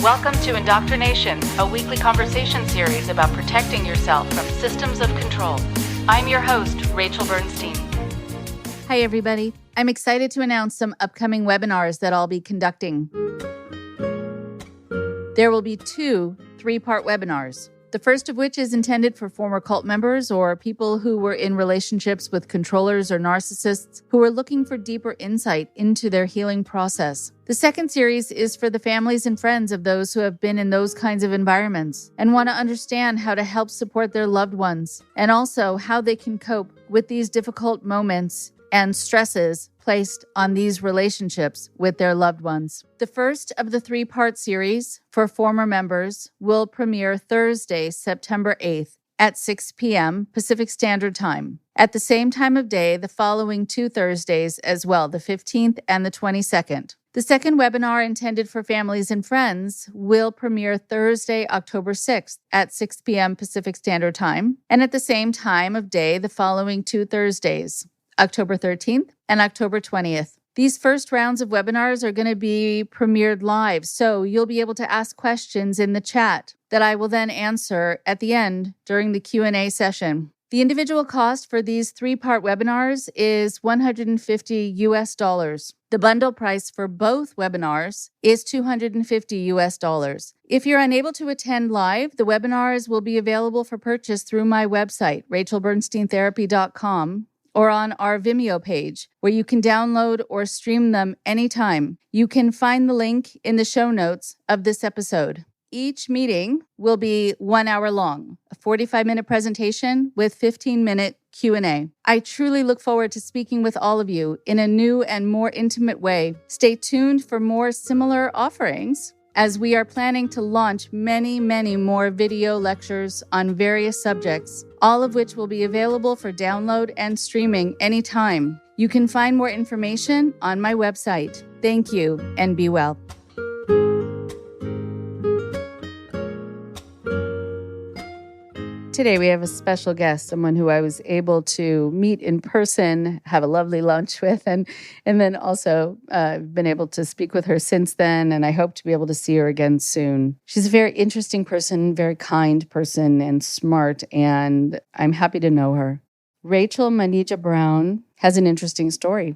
Welcome to IndoctriNation, a weekly conversation series about protecting yourself from systems of control. I'm your host, Rachel Bernstein. Hi, everybody. I'm excited to announce some upcoming webinars that I'll be conducting. There will be 2 3-part webinars. The first of which is intended for former cult members or people who were in relationships with controllers or narcissists who are looking for deeper insight into their healing process. The second series is for the families and friends of those who have been in those kinds of environments and want to understand how to help support their loved ones, and also how they can cope with these difficult moments and stresses placed on these relationships with their loved ones. The first of the 3-part series for former members will premiere Thursday, September 8th at 6 p.m. Pacific Standard Time. At the same time of day, the following 2 Thursdays as well, the 15th and the 22nd. The second webinar, intended for families and friends, will premiere Thursday, October 6th at 6 p.m. Pacific Standard Time, and at the same time of day, the following 2 Thursdays, October 13th and October 20th. These first rounds of webinars are going to be premiered live, so you'll be able to ask questions in the chat that I will then answer at the end during the Q&A session. The individual cost for these 3-part webinars is $150. The bundle price for both webinars is $250. If you're unable to attend live, the webinars will be available for purchase through my website, rachelbernsteintherapy.com, or on our Vimeo page, where you can download or stream them anytime. You can find the link in the show notes of this episode. Each meeting will be 1 hour long, a 45-minute presentation with 15-minute Q&A. I truly look forward to speaking with all of you in a new and more intimate way. Stay tuned for more similar offerings, as we are planning to launch many more video lectures on various subjects, all of which will be available for download and streaming anytime. You can find more information on my website. Thank you, and be well. Today we have a special guest, someone who I was able to meet in person, have a lovely lunch with, and then also been able to speak with her since then, and I hope to be able to see her again soon. She's a very interesting person, very kind person, and smart, and I'm happy to know her. Rachel Manija Brown has an interesting story.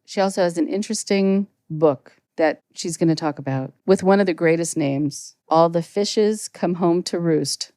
She also has an interesting book that she's going to talk about with one of the greatest names, All the Fishes Come Home to Roost.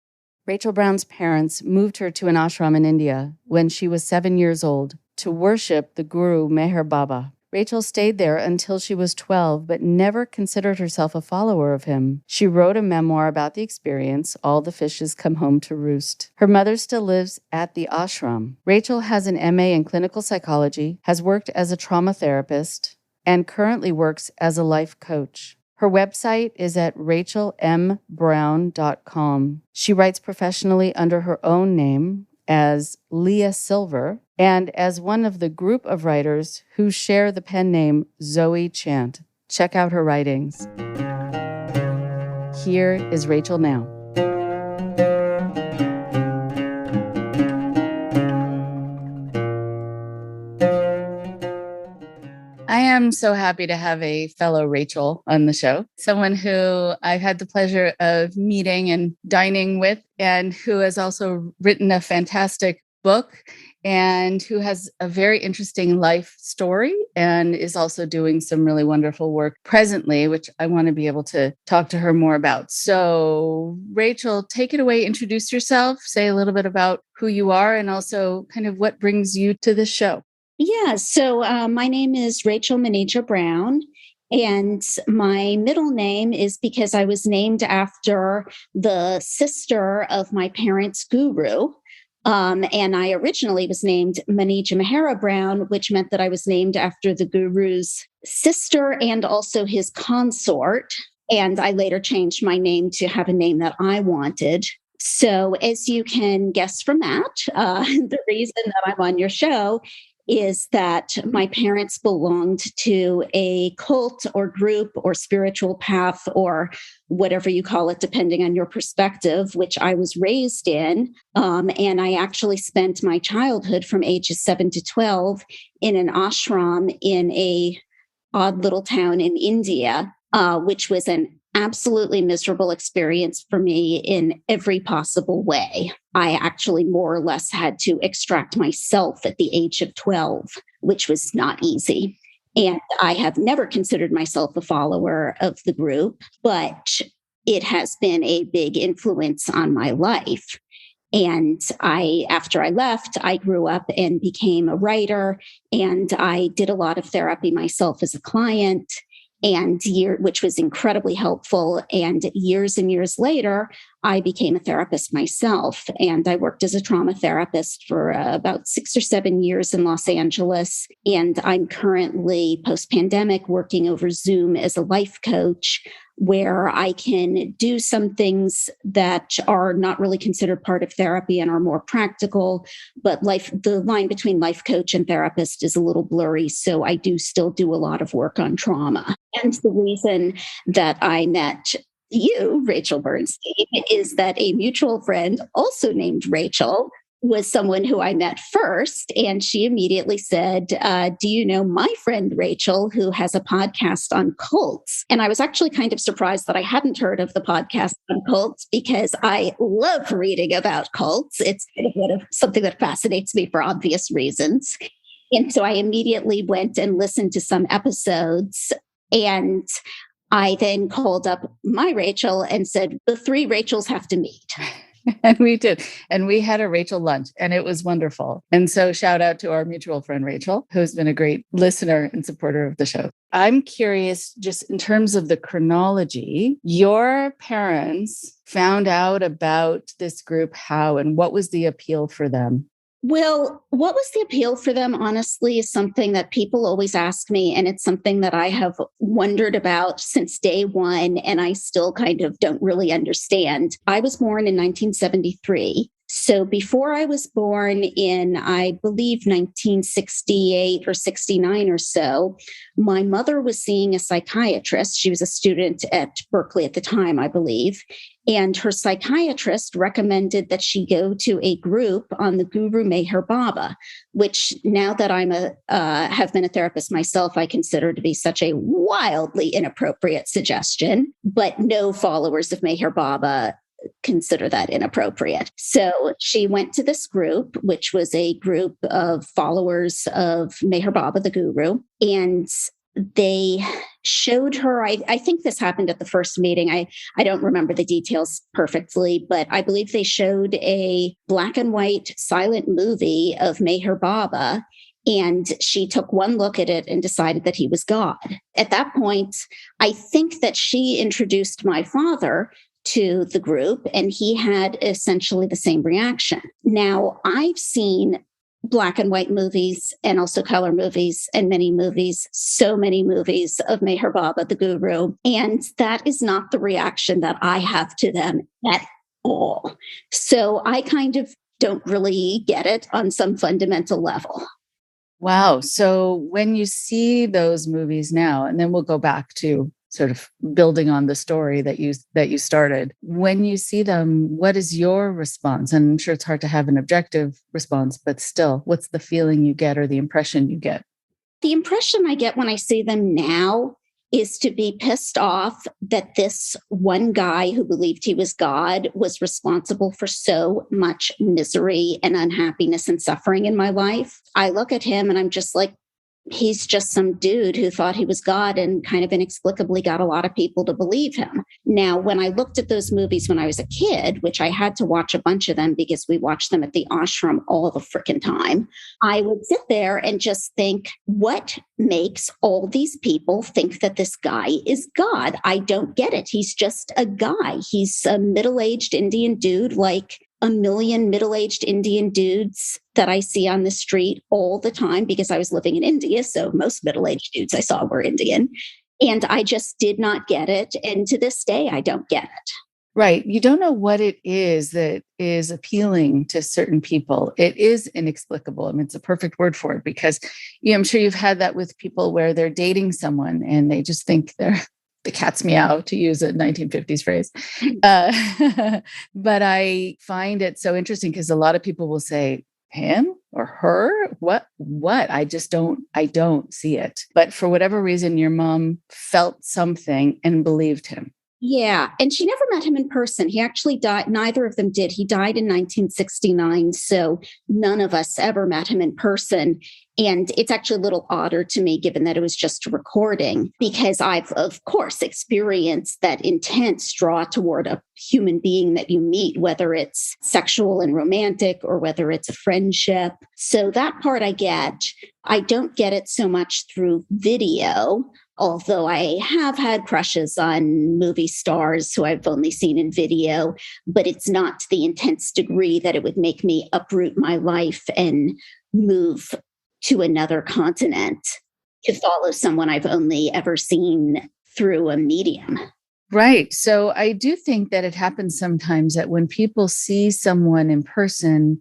Rachel Brown's parents moved her to an ashram in India when she was 7 years old to worship the guru Meher Baba. Rachel stayed there until she was 12, but never considered herself a follower of him. She wrote a memoir about the experience, All the Fishes Come Home to Roost. Her mother still lives at the ashram. Rachel has an MA in clinical psychology, has worked as a trauma therapist, and currently works as a life coach. Her website is at rachelmbrown.com. She writes professionally under her own name as Lia Silver and as one of the group of writers who share the pen name Zoe Chant. Check out her writings. Here is Rachel now. I am so happy to have a fellow Rachel on the show, someone who I've had the pleasure of meeting and dining with, and who has also written a fantastic book and who has a very interesting life story and is also doing some really wonderful work presently, which I want to be able to talk to her more about. So, Rachel, take it away, introduce yourself, say a little bit about who you are, and also kind of what brings you to this show. Yeah, so my name is Rachel Manija Brown, and my middle name is because I was named after the sister of my parents' guru. And I originally was named Manija Brown, which meant that I was named after the guru's sister and also his consort. And I later changed my name to have a name that I wanted. So as you can guess from that, the reason that I'm on your show is that my parents belonged to a cult or group or spiritual path or whatever you call it, depending on your perspective, which I was raised in. And I actually spent my childhood from ages 7 to 12 in an ashram in a odd little town in India, which was an absolutely miserable experience for me in every possible way. I actually more or less had to extract myself at the age of 12, which was not easy. And I have never considered myself a follower of the group, but it has been a big influence on my life. And after I left, I grew up and became a writer, and I did a lot of therapy myself as a client, which was incredibly helpful. And years later, I became a therapist myself, and I worked as a trauma therapist for about 6 or 7 years in Los Angeles. And I'm currently post-pandemic working over Zoom as a life coach, where I can do some things that are not really considered part of therapy and are more practical, but the line between life coach and therapist is a little blurry. So I do still do a lot of work on trauma. And the reason that I met you, Rachel Bernstein, is that a mutual friend, also named Rachel, was someone who I met first. And she immediately said, do you know my friend Rachel, who has a podcast on cults? And I was actually kind of surprised that I hadn't heard of the podcast on cults, because I love reading about cults. It's kind of something that fascinates me for obvious reasons. And so I immediately went and listened to some episodes, and I then called up my Rachel and said, the three Rachels have to meet. And we did. And we had a Rachel lunch, and it was wonderful. And so shout out to our mutual friend, Rachel, who's been a great listener and supporter of the show. I'm curious, just in terms of the chronology, your parents found out about this group how, and what was the appeal for them? Well, what was the appeal for them, honestly, is something that people always ask me. And it's something that I have wondered about since day one, and I still kind of don't really understand. I was born in 1973. So before I was born in, I believe, 1968 or 69 or so, my mother was seeing a psychiatrist. She was a student at Berkeley at the time, I believe. And her psychiatrist recommended that she go to a group on the Guru Meher Baba, which, now that I'm have been a therapist myself, I consider to be such a wildly inappropriate suggestion. But no followers of Meher Baba consider that inappropriate. So she went to this group, which was a group of followers of Meher Baba, the guru, and they showed her, I think this happened at the first meeting. I don't remember the details perfectly, but I believe they showed a black and white silent movie of Meher Baba. And she took one look at it and decided that he was God. At that point, I think that she introduced my father to the group, and he had essentially the same reaction. Now, I've seen black and white movies and also color movies and many movies, so many movies of Meher Baba, the guru. And that is not the reaction that I have to them at all. So I kind of don't really get it on some fundamental level. Wow. So when you see those movies now, and then we'll go back to sort of building on the story that you started, when you see them, what is your response? And I'm sure it's hard to have an objective response, but still, what's the feeling you get or the impression you get? The impression I get when I see them now is to be pissed off that this one guy who believed he was God was responsible for so much misery and unhappiness and suffering in my life. I look at him and I'm just like, he's just some dude who thought he was God and kind of inexplicably got a lot of people to believe him. Now, when I looked at those movies when I was a kid, which I had to watch a bunch of them because we watched them at the ashram all the frickin' time, I would sit there and just think, what makes all these people think that this guy is God? I don't get it. He's just a guy. He's a middle-aged Indian dude like a million middle-aged Indian dudes that I see on the street all the time because I was living in India. So most middle-aged dudes I saw were Indian. And I just did not get it. And to this day, I don't get it. Right. You don't know what it is that is appealing to certain people. It is inexplicable. I mean, it's a perfect word for it because I'm sure you've had that with people where they're dating someone and they just think they're the cat's meow, to use a 1950s phrase. But I find it so interesting because a lot of people will say, him or her? What? I don't see it. But for whatever reason, your mom felt something and believed him. Yeah. And she never met him in person. He actually died. Neither of them did. He died in 1969. So none of us ever met him in person. And it's actually a little odder to me, given that it was just a recording, because I've, of course, experienced that intense draw toward a human being that you meet, whether it's sexual and romantic or whether it's a friendship. So that part I get. I don't get it so much through video, although I have had crushes on movie stars who I've only seen in video, but it's not to the intense degree that it would make me uproot my life and move to another continent to follow someone I've only ever seen through a medium. Right. So I do think that it happens sometimes that when people see someone in person,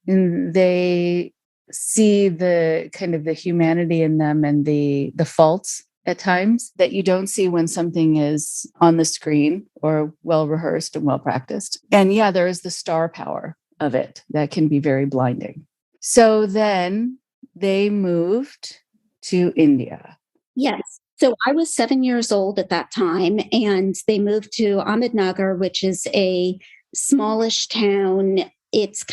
they see the kind of the humanity in them and the faults at times that you don't see when something is on the screen or well rehearsed and well practiced. And yeah, there is the star power of it that can be very blinding. So then they moved to India. Yes. So I was 7 years old at that time, and they moved to Ahmednagar, which is a smallish town. It's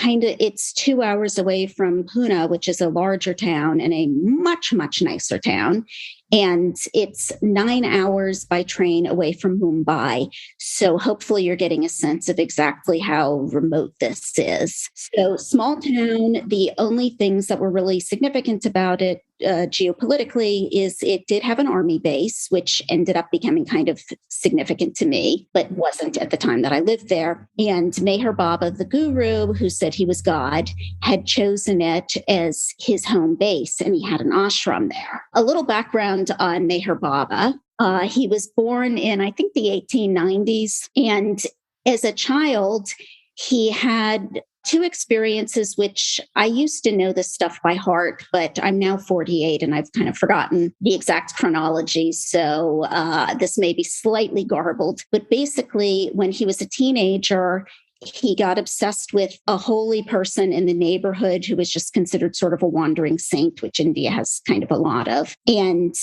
2 hours away from Pune, which is a larger town and a much, much nicer town. And it's 9 hours by train away from Mumbai. So hopefully you're getting a sense of exactly how remote this is. So small town, the only things that were really significant about it geopolitically is it did have an army base, which ended up becoming kind of significant to me, but wasn't at the time that I lived there. And Meher Baba, the guru who said he was God, had chosen it as his home base, and he had an ashram there. A little background on Meher Baba. He was born in, I think, the 1890s. And as a child, he had two experiences, which I used to know this stuff by heart, but I'm now 48 and I've kind of forgotten the exact chronology. So this may be slightly garbled. But basically, when he was a teenager, he got obsessed with a holy person in the neighborhood who was just considered sort of a wandering saint, which India has kind of a lot of. And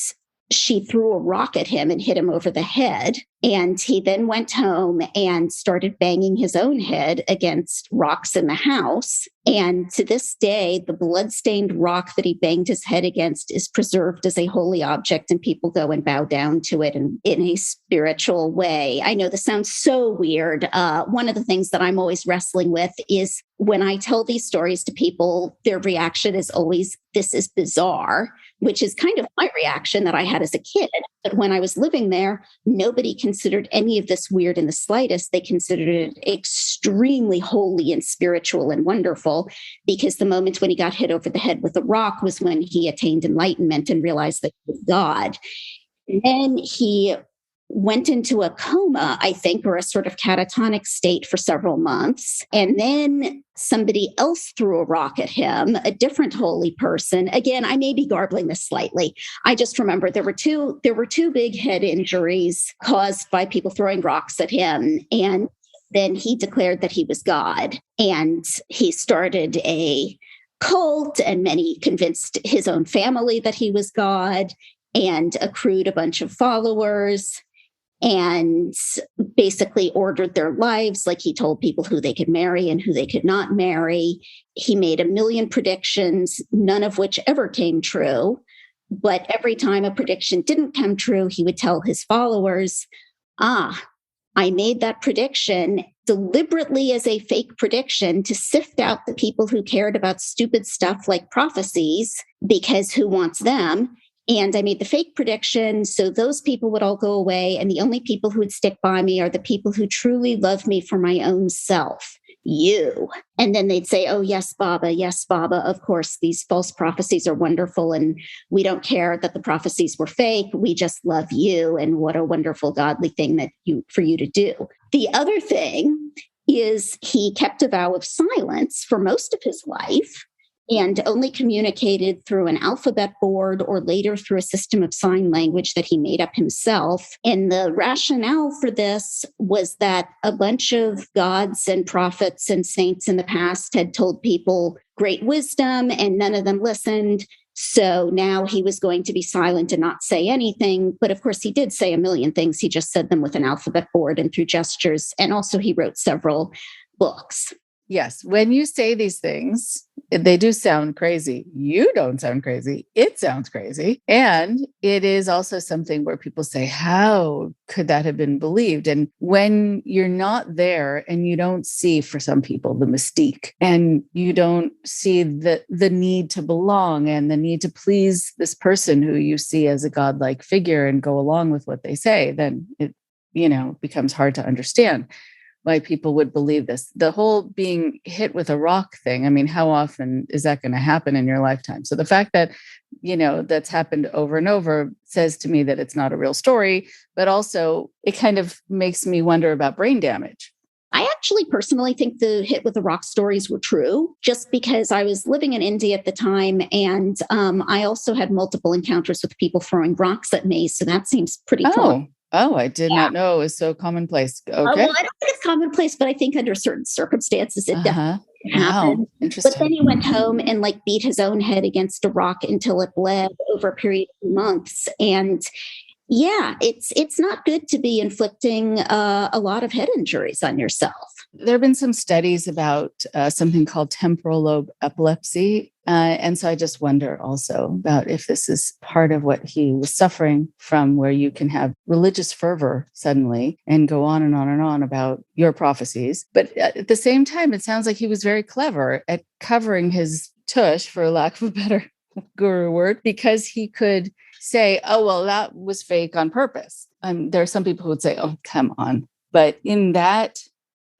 she threw a rock at him and hit him over the head. And he then went home and started banging his own head against rocks in the house. And to this day, the bloodstained rock that he banged his head against is preserved as a holy object, and people go and bow down to it in a spiritual way. I know this sounds so weird. One of the things that I'm always wrestling with is when I tell these stories to people, their reaction is always, "This is bizarre," which is kind of my reaction that I had as a kid. But when I was living there, nobody considered any of this weird in the slightest. They considered it extremely holy and spiritual and wonderful, because the moment when he got hit over the head with a rock was when he attained enlightenment and realized that he was God. And then he went into a coma, I think, or a sort of catatonic state for several months. And then somebody else threw a rock at him, a different holy person. Again, I may be garbling this slightly. I just remember there were two big head injuries caused by people throwing rocks at him. And then he declared that he was God. And he started a cult, and many convinced his own family that he was God, and accrued a bunch of followers, and basically ordered their lives. Like, he told people who they could marry and who they could not marry. He made a million predictions, none of which ever came true. But every time a prediction didn't come true, he would tell his followers, I made that prediction deliberately as a fake prediction to sift out the people who cared about stupid stuff like prophecies, because who wants them? And I made the fake prediction, so those people would all go away. And the only people who would stick by me are the people who truly love me for my own self, you. And then they'd say, "Oh, yes, Baba. Yes, Baba. Of course, these false prophecies are wonderful. And we don't care that the prophecies were fake. We just love you. And what a wonderful godly thing for you to do." The other thing is he kept a vow of silence for most of his life, and only communicated through an alphabet board or later through a system of sign language that he made up himself. And the rationale for this was that a bunch of gods and prophets and saints in the past had told people great wisdom, and none of them listened. So now he was going to be silent and not say anything. But of course, he did say a million things. He just said them with an alphabet board and through gestures. And also, he wrote several books. Yes. When you say these things, they do sound crazy. You don't sound crazy. It sounds crazy. And it is also something where people say, how could that have been believed? And when you're not there and you don't see, for some people, the mystique, and you don't see the need to belong and the need to please this person who you see as a godlike figure and go along with what they say, then it, becomes hard to understand why people would believe this. The whole being hit with a rock thing, I mean, how often is that going to happen in your lifetime? So the fact that, that's happened over and over says to me that it's not a real story, but also it kind of makes me wonder about brain damage. I actually personally think the hit with the rock stories were true, just because I was living in India at the time. And I also had multiple encounters with people throwing rocks at me. So that seems pretty common. Oh, I did not know it was so commonplace. Okay. Well, I don't think it's commonplace, but I think under certain circumstances, it definitely happened. Wow. Interesting. But then he went home and beat his own head against a rock until it bled over a period of months. And yeah, it's not good to be inflicting a lot of head injuries on yourself. There have been some studies about something called temporal lobe epilepsy. And so I just wonder also about if this is part of what he was suffering from, where you can have religious fervor suddenly and go on and on and on about your prophecies. But at the same time, it sounds like he was very clever at covering his tush, for lack of a better guru word, because he could say, oh, well, that was fake on purpose. There are some people who would say, oh, come on. But in that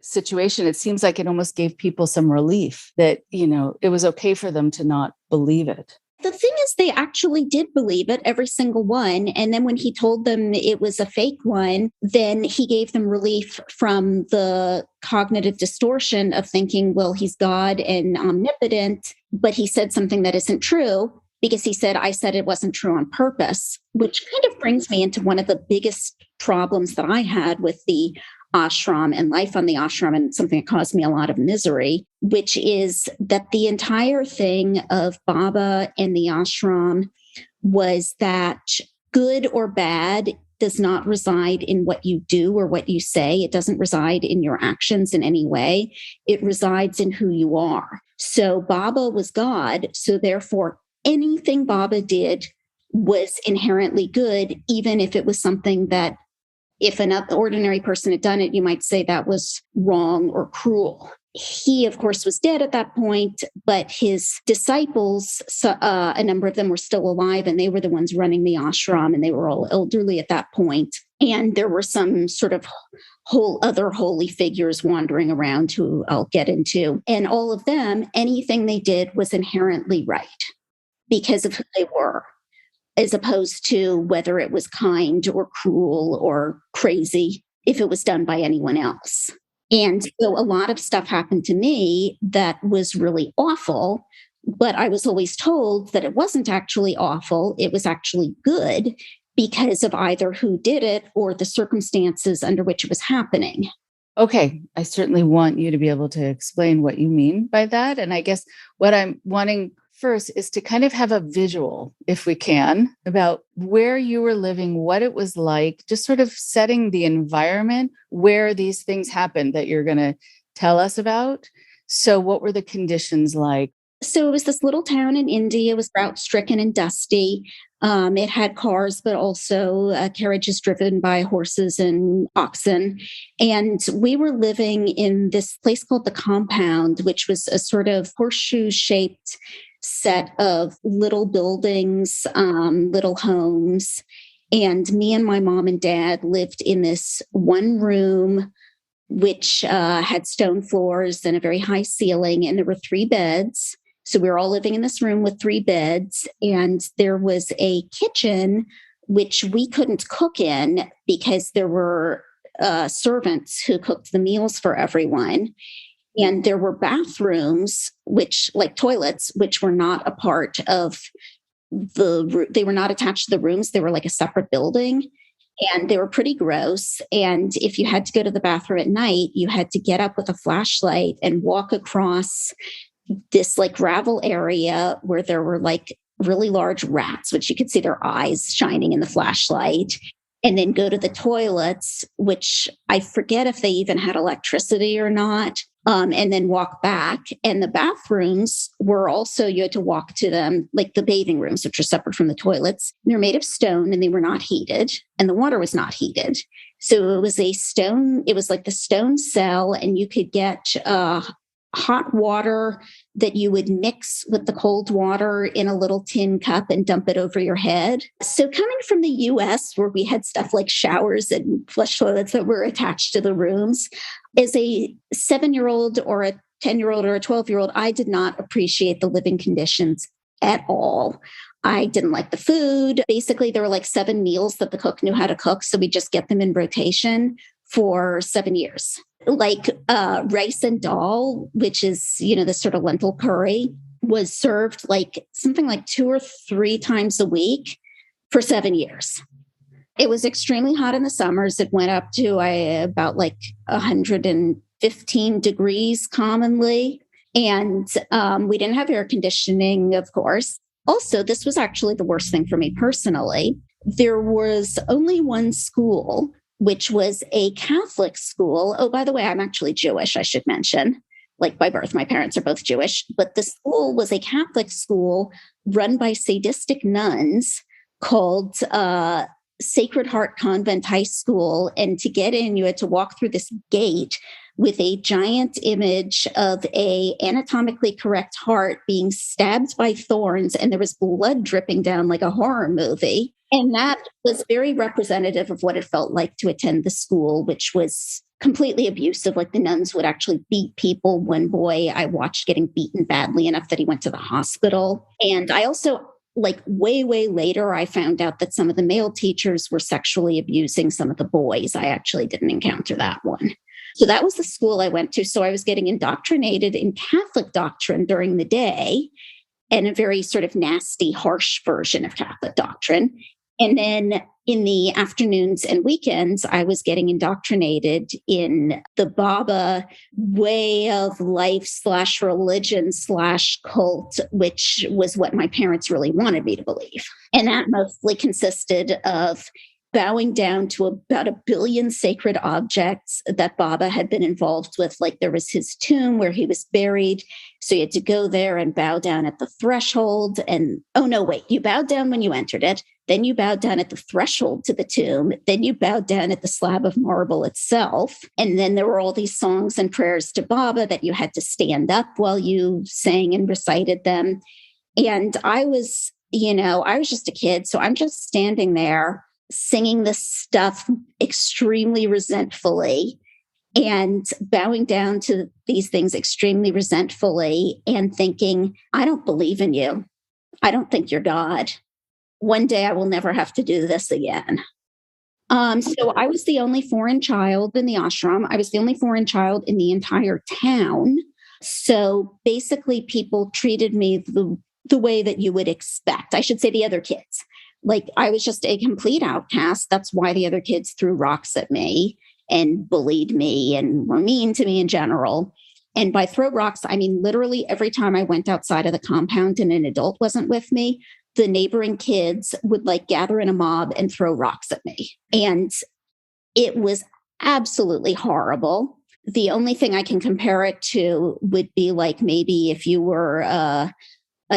situation, it seems like it almost gave people some relief that, it was okay for them to not believe it. The thing is, they actually did believe it, every single one. And then when he told them it was a fake one, then he gave them relief from the cognitive distortion of thinking, well, he's God and omnipotent, but he said something that isn't true. Because he said, I said it wasn't true on purpose, which kind of brings me into one of the biggest problems that I had with the ashram and life on the ashram, and something that caused me a lot of misery, which is that the entire thing of Baba and the ashram was that good or bad does not reside in what you do or what you say. It doesn't reside in your actions in any way. It resides in who you are. So Baba was God. So therefore, anything Baba did was inherently good, even if it was something that if an ordinary person had done it, you might say that was wrong or cruel. He, of course, was dead at that point, but his disciples, a number of them were still alive, and they were the ones running the ashram, and they were all elderly at that point. And there were some sort of other holy figures wandering around who I'll get into. And all of them, anything they did was inherently right because of who they were, as opposed to whether it was kind or cruel or crazy if it was done by anyone else. And so a lot of stuff happened to me that was really awful, but I was always told that it wasn't actually awful. It was actually good because of either who did it or the circumstances under which it was happening. Okay, I certainly want you to be able to explain what you mean by that. And I guess what I'm wanting first is to kind of have a visual, if we can, about where you were living, what it was like, just sort of setting the environment where these things happened that you're going to tell us about. So what were the conditions like? So it was this little town in India. It was drought-stricken and dusty. It had cars, but also carriages driven by horses and oxen. And we were living in this place called the Compound, which was a sort of horseshoe-shaped set of little buildings, little homes. And me and my mom and dad lived in this one room, which had stone floors and a very high ceiling. And there were 3 beds. So we were all living in this room with 3 beds. And there was a kitchen, which we couldn't cook in because there were servants who cooked the meals for everyone. And there were bathrooms, which, like toilets, which were not a part of they were not attached to the rooms. They were like a separate building. And they were pretty gross. And if you had to go to the bathroom at night, you had to get up with a flashlight and walk across this like gravel area where there were like really large rats, which you could see their eyes shining in the flashlight, and then go to the toilets, which I forget if they even had electricity or not, and then walk back. And the bathrooms were also, you had to walk to them, like the bathing rooms, which are separate from the toilets. They're made of stone and they were not heated, and the water was not heated. So it was it was like the stone cell, and you could get hot water that you would mix with the cold water in a little tin cup and dump it over your head. So coming from the US, where we had stuff like showers and flush toilets that were attached to the rooms, as a 7-year-old or a 10-year-old or a 12-year-old, I did not appreciate the living conditions at all. I didn't like the food. Basically, there were like 7 meals that the cook knew how to cook. So we just get them in rotation for 7 years. Like rice and dal, which is, this sort of lentil curry, was served like something like 2 or 3 times a week for 7 years. It was extremely hot in the summers. It went up to about like 115 degrees commonly. And we didn't have air conditioning, of course. Also, this was actually the worst thing for me personally. There was only one school, which was a Catholic school. Oh, by the way, I'm actually Jewish, I should mention. Like by birth, my parents are both Jewish. But the school was a Catholic school run by sadistic nuns called Sacred Heart Convent High School. And to get in, you had to walk through this gate with a giant image of a anatomically correct heart being stabbed by thorns, and there was blood dripping down like a horror movie. And that was very representative of what it felt like to attend the school, which was completely abusive. Like the nuns would actually beat people. One boy I watched getting beaten badly enough that he went to the hospital. And I also, like way later, I found out that some of the male teachers were sexually abusing some of the boys. I actually didn't encounter that one. So that was the school I went to. So I was getting indoctrinated in Catholic doctrine during the day, and a very sort of nasty, harsh version of Catholic doctrine. And then in the afternoons and weekends, I was getting indoctrinated in the Baba way of life / religion / cult, which was what my parents really wanted me to believe. And that mostly consisted of bowing down to about 1 billion sacred objects that Baba had been involved with. Like there was his tomb where he was buried. So you had to go there and bow down at the threshold. And, oh no, wait, you bowed down when you entered it. Then you bowed down at the threshold to the tomb. Then you bowed down at the slab of marble itself. And then there were all these songs and prayers to Baba that you had to stand up while you sang and recited them. And I was just a kid. So I'm just standing there singing this stuff extremely resentfully and bowing down to these things extremely resentfully and thinking, I don't believe in you. I don't think you're God. One day I will never have to do this again. So I was the only foreign child in the ashram. I was the only foreign child in the entire town. So basically people treated me the way that you would expect. I should say the other kids. Like I was just a complete outcast. That's why the other kids threw rocks at me and bullied me and were mean to me in general. And by throw rocks, I mean literally every time I went outside of the compound and an adult wasn't with me, the neighboring kids would like gather in a mob and throw rocks at me. And it was absolutely horrible. The only thing I can compare it to would be like maybe if you were a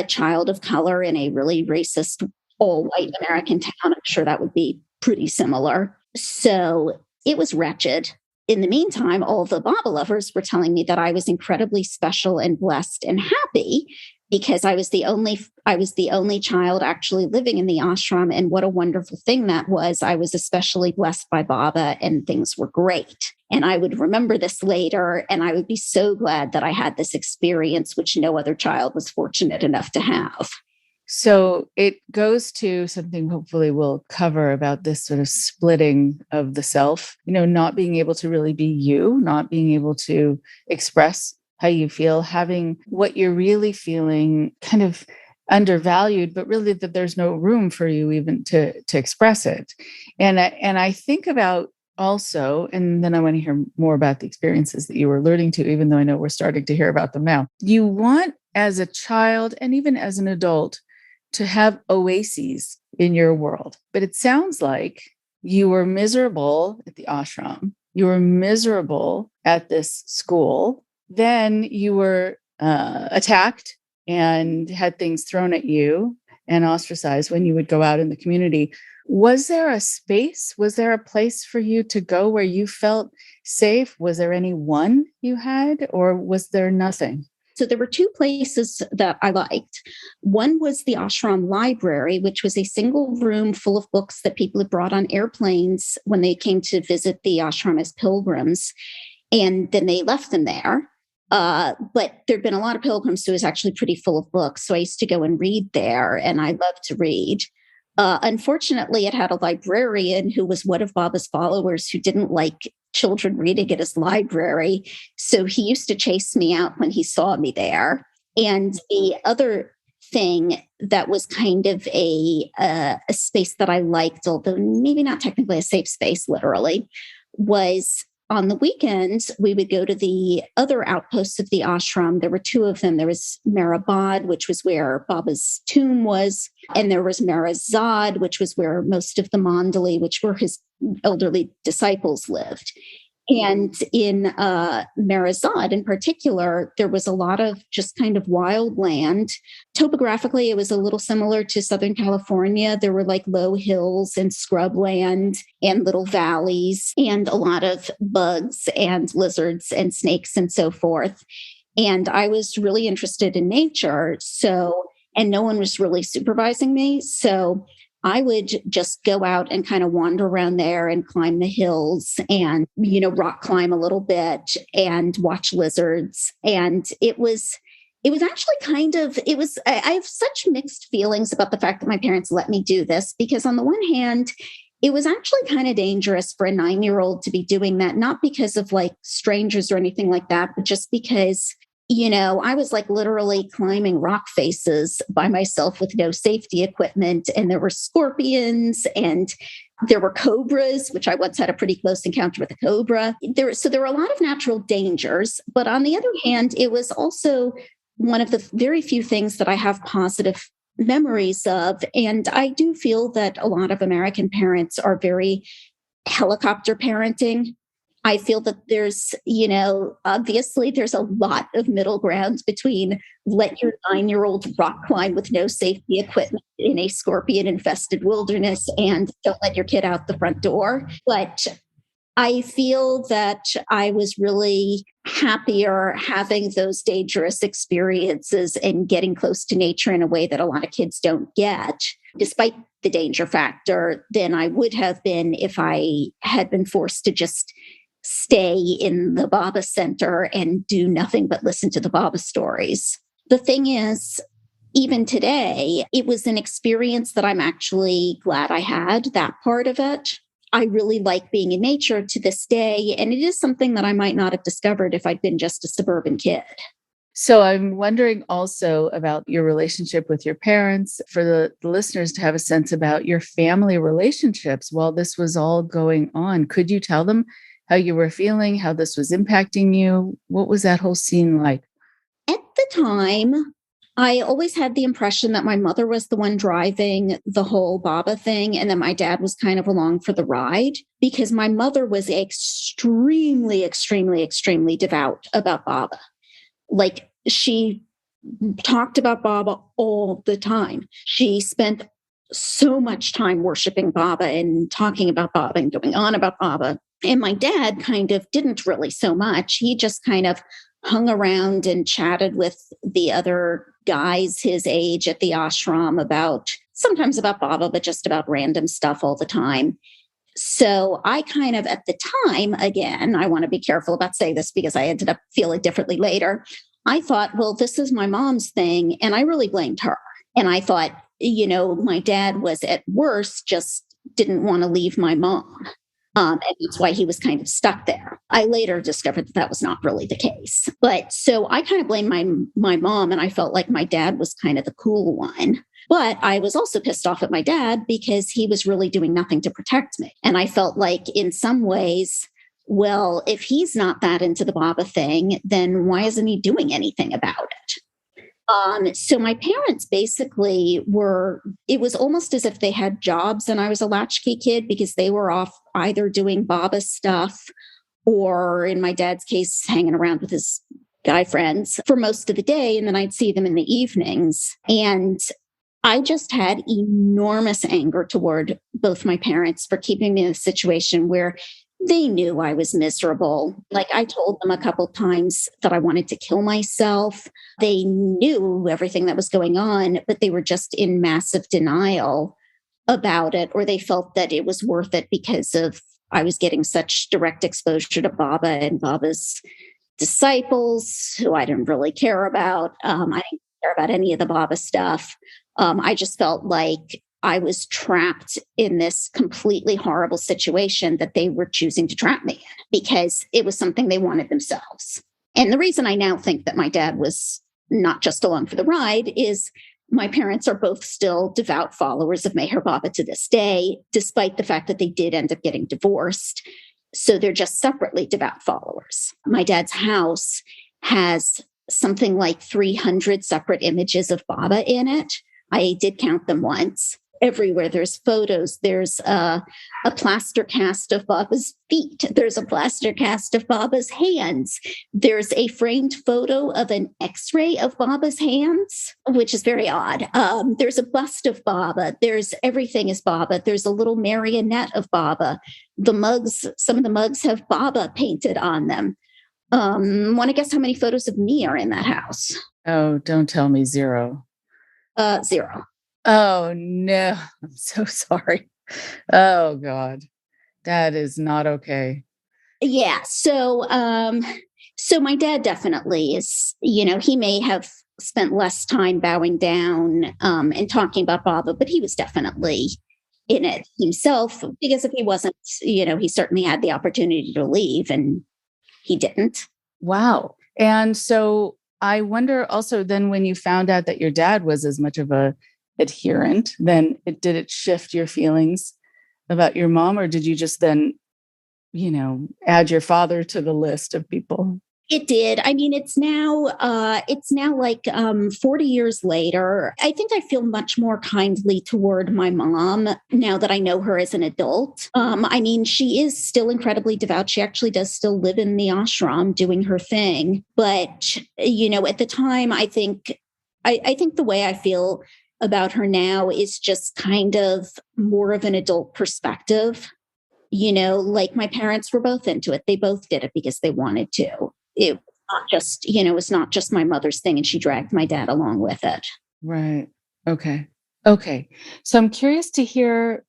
child of color in a really racist all-white American town. I'm sure that would be pretty similar. So it was wretched. In the meantime, all of the Baba lovers were telling me that I was incredibly special and blessed and happy because I was the only child actually living in the ashram. And what a wonderful thing that was. I was especially blessed by Baba and things were great. And I would remember this later and I would be so glad that I had this experience, which no other child was fortunate enough to have. So it goes to something hopefully we'll cover about this sort of splitting of the self, not being able to really be you, not being able to express how you feel, having what you're really feeling kind of undervalued, but really that there's no room for you even to express it. And I think about also, and then I want to hear more about the experiences that you were alluding to, even though I know we're starting to hear about them now. You want as a child and even as an adult to have oases in your world. But it sounds like you were miserable at the ashram. You were miserable at this school. Then you were attacked and had things thrown at you and ostracized when you would go out in the community. Was there a space? Was there a place for you to go where you felt safe? Was there any one you had, or was there nothing? So there were two places that I liked. One was the Ashram Library, which was a single room full of books that people had brought on airplanes when they came to visit the ashram as pilgrims. And then they left them there. But there'd been a lot of pilgrims, so it was actually pretty full of books. So I used to go and read there, and I loved to read. Unfortunately, it had a librarian who was one of Baba's followers who didn't like children reading at his library. So he used to chase me out when he saw me there. And the other thing that was kind of a space that I liked, although maybe not technically a safe space, literally, was on the weekends, we would go to the other outposts of the ashram. There were two of them. There was Mehrabad, which was where Baba's tomb was, and there was Merazad, which was where most of the Mandali, which were his elderly disciples, lived. And in Merazad in particular, there was a lot of just kind of wild land. Topographically, it was a little similar to Southern California. There were like low hills and scrubland and little valleys and a lot of bugs and lizards and snakes and so forth. And I was really interested in nature. And no one was really supervising me. So I would just go out and kind of wander around there and climb the hills and, rock climb a little bit and watch lizards. And it was actually I have such mixed feelings about the fact that my parents let me do this, because on the one hand, it was actually kind of dangerous for a 9-year-old to be doing that, not because of like strangers or anything like that, but just because I was like literally climbing rock faces by myself with no safety equipment. And there were scorpions and there were cobras, which I once had a pretty close encounter with a cobra. So there were a lot of natural dangers. But on the other hand, it was also one of the very few things that I have positive memories of. And I do feel that a lot of American parents are very helicopter parenting. I feel that there's, obviously there's a lot of middle ground between let your 9-year-old rock climb with no safety equipment in a scorpion infested wilderness and don't let your kid out the front door. But I feel that I was really happier having those dangerous experiences and getting close to nature in a way that a lot of kids don't get, despite the danger factor, than I would have been if I had been forced to just stay in the Baba Center and do nothing but listen to the Baba stories. The thing is, even today, it was an experience that I'm actually glad I had, that part of it. I really like being in nature to this day, and it is something that I might not have discovered if I'd been just a suburban kid. So I'm wondering also about your relationship with your parents, for the listeners to have a sense about your family relationships while this was all going on. Could you tell them how you were feeling, how this was impacting you? What was that whole scene like? At the time, I always had the impression that my mother was the one driving the whole Baba thing, and that my dad was kind of along for the ride, because my mother was extremely, extremely, extremely devout about Baba. Like, she talked about Baba all the time. She spent so much time worshiping Baba and talking about Baba and going on about Baba. And my dad kind of didn't really so much. He just kind of hung around and chatted with the other guys his age at the ashram sometimes about Baba, but just about random stuff all the time. So I kind of, at the time, again, I want to be careful about saying this because I ended up feeling differently later. I thought, well, this is my mom's thing. And I really blamed her. And I thought, my dad was at worst just didn't want to leave my mom. And that's why he was kind of stuck there. I later discovered that was not really the case. But so I kind of blamed my mom, and I felt like my dad was kind of the cool one. But I was also pissed off at my dad because he was really doing nothing to protect me. And I felt like in some ways, well, if he's not that into the Baba thing, then why isn't he doing anything about it? So my parents basically it was almost as if they had jobs and I was a latchkey kid because they were off either doing Baba stuff or, in my dad's case, hanging around with his guy friends for most of the day. And then I'd see them in the evenings. And I just had enormous anger toward both my parents for keeping me in a situation where they knew I was miserable. Like, I told them a couple times that I wanted to kill myself. They knew everything that was going on, but they were just in massive denial about it, or they felt that it was worth it because of I was getting such direct exposure to Baba and Baba's disciples, who I didn't really care about. I didn't care about any of the Baba stuff. I just felt like I was trapped in this completely horrible situation that they were choosing to trap me in because it was something they wanted themselves. And the reason I now think that my dad was not just along for the ride is my parents are both still devout followers of Meher Baba to this day, despite the fact that they did end up getting divorced. So they're just separately devout followers. My dad's house has something like 300 separate images of Baba in it. I did count them once. Everywhere there's photos. There's a plaster cast of Baba's feet. There's a plaster cast of Baba's hands. There's a framed photo of an X-ray of Baba's hands, which is very odd. There's a bust of Baba. There's everything is Baba. There's a little marionette of Baba. The mugs, some of the mugs have Baba painted on them. Want to guess how many photos of me are in that house? Oh, don't tell me zero. Zero. Oh, no. I'm so sorry. Oh, God. That is not okay. Yeah. So my dad definitely is, he may have spent less time bowing down and talking about Baba, but he was definitely in it himself, because if he wasn't, he certainly had the opportunity to leave and he didn't. Wow. And so I wonder also then, when you found out that your dad was as much of a adherent, then did it shift your feelings about your mom, or did you just then, add your father to the list of people? It did. I mean, it's now like 40 years later. I think I feel much more kindly toward my mom now that I know her as an adult. I mean, she is still incredibly devout. She actually does still live in the ashram doing her thing. But, at the time, I think the way I feel about her now is just kind of more of an adult perspective. Like, my parents were both into it. They both did it because they wanted to. It was not just, it's not just my mother's thing, and she dragged my dad along with it. Right. Okay. So I'm curious to hear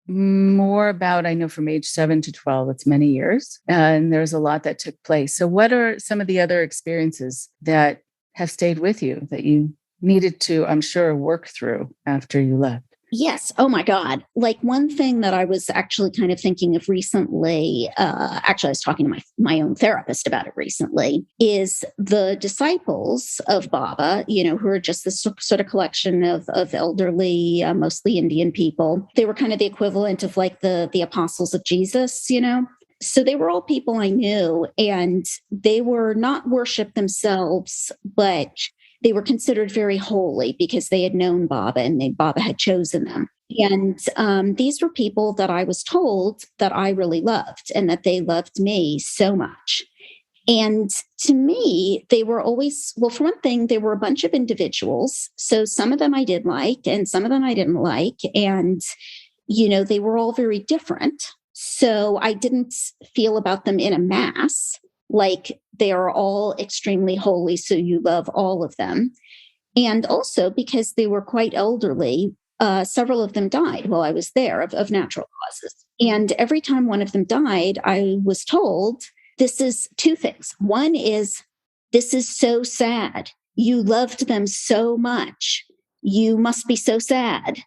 more about, I know from age 7 to 12, it's many years, and there's a lot that took place. So what are some of the other experiences that have stayed with you that you needed to, I'm sure, work through after you left? Yes. Oh my God. Like, one thing that I was actually kind of thinking of recently, actually I was talking to my own therapist about it recently, is the disciples of Baba, who are just this sort of collection of elderly, mostly Indian people. They were kind of the equivalent of like the apostles of Jesus, So they were all people I knew, and they were not worshiped themselves, but they were considered very holy because they had known Baba and Baba had chosen them. And these were people that I was told that I really loved and that they loved me so much. And to me, they were always, well, for one thing, they were a bunch of individuals. So some of them I did like and some of them I didn't like. And, they were all very different. So I didn't feel about them in a mass. Like, they are all extremely holy, so you love all of them. And also because they were quite elderly, several of them died while I was there of natural causes. And every time one of them died, I was told, this is two things. One is, this is so sad. You loved them so much. You must be so sad.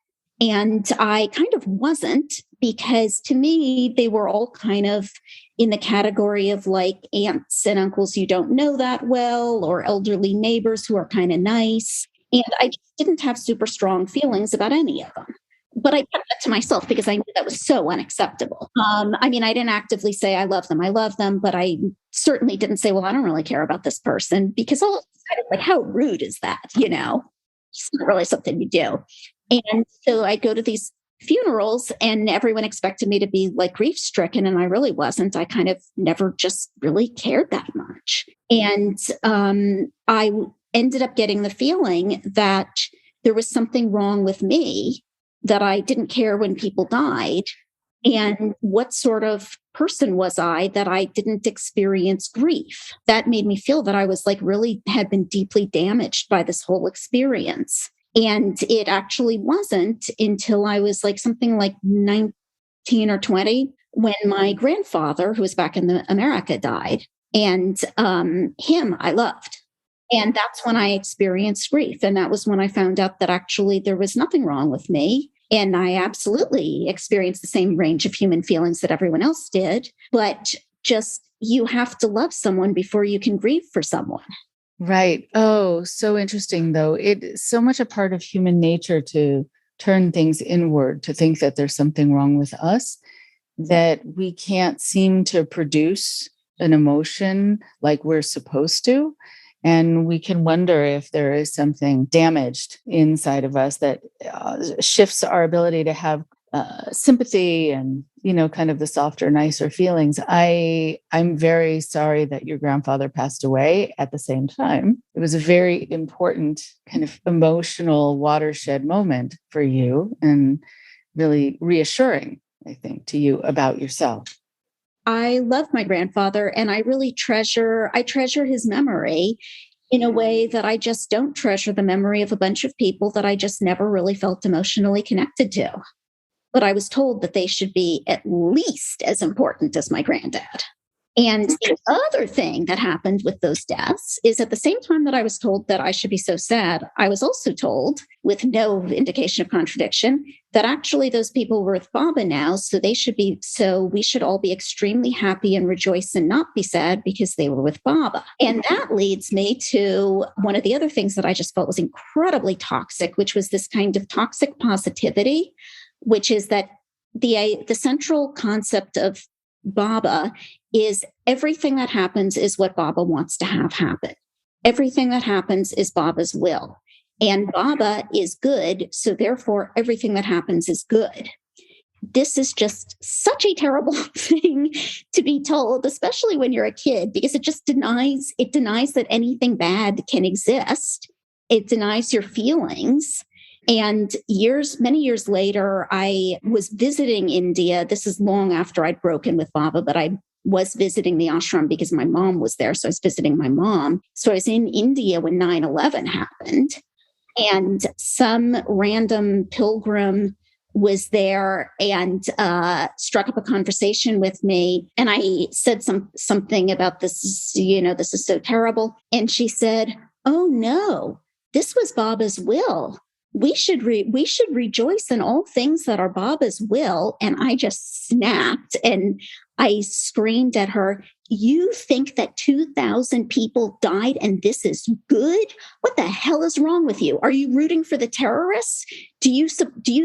And I kind of wasn't, because to me, they were all kind of in the category of like aunts and uncles you don't know that well, or elderly neighbors who are kind of nice. And I just didn't have super strong feelings about any of them. But I kept that to myself because I knew that was so unacceptable. I mean, I didn't actively say I love them, but I certainly didn't say, well, I don't really care about this person, because all kind of like, how rude is that? It's not really something you do. And so I go to these funerals and everyone expected me to be like grief stricken. And I really wasn't. I kind of never just really cared that much. And I ended up getting the feeling that there was something wrong with me, that I didn't care when people died. And what sort of person was I that I didn't experience grief? That made me feel that I was like really had been deeply damaged by this whole experience. And it actually wasn't until I was like something like 19 or 20 when my grandfather, who was back in America, died. And him I loved. And that's when I experienced grief. And that was when I found out that actually there was nothing wrong with me. And I absolutely experienced the same range of human feelings that everyone else did. But just you have to love someone before you can grieve for someone. Right. Oh, so interesting, though. It's so much a part of human nature to turn things inward, to think that there's something wrong with us, that we can't seem to produce an emotion like we're supposed to. And we can wonder if there is something damaged inside of us that shifts our ability to have sympathy and, kind of the softer, nicer feelings. I'm very sorry that your grandfather passed away at the same time. It was a very important kind of emotional watershed moment for you and really reassuring, I think, to you about yourself. I love my grandfather and I really treasure his memory in a way that I just don't treasure the memory of a bunch of people that I just never really felt emotionally connected to. But I was told that they should be at least as important as my granddad. And the other thing that happened with those deaths is at the same time that I was told that I should be so sad, I was also told, with no indication of contradiction, that actually those people were with Baba now, so we should all be extremely happy and rejoice and not be sad because they were with Baba. And that leads me to one of the other things that I just felt was incredibly toxic, which was this kind of toxic positivity, which is that the central concept of Baba is everything that happens is what Baba wants to have happen. Everything that happens is Baba's will. And Baba is good, so therefore everything that happens is good. This is just such a terrible thing to be told, especially when you're a kid, because it just denies that anything bad can exist. It denies your feelings. And many years later, I was visiting India. This is long after I'd broken with Baba, but I was visiting the ashram because my mom was there. So I was visiting my mom. So I was in India when 9/11 happened. And some random pilgrim was there and struck up a conversation with me. And I said something about this, this is so terrible. And she said, "Oh no, this was Baba's will. We should rejoice in all things that are Baba's will." And I just snapped and I screamed at her, "You think that 2,000 people died and this is good? What the hell is wrong with you? Are you rooting for the terrorists? Do you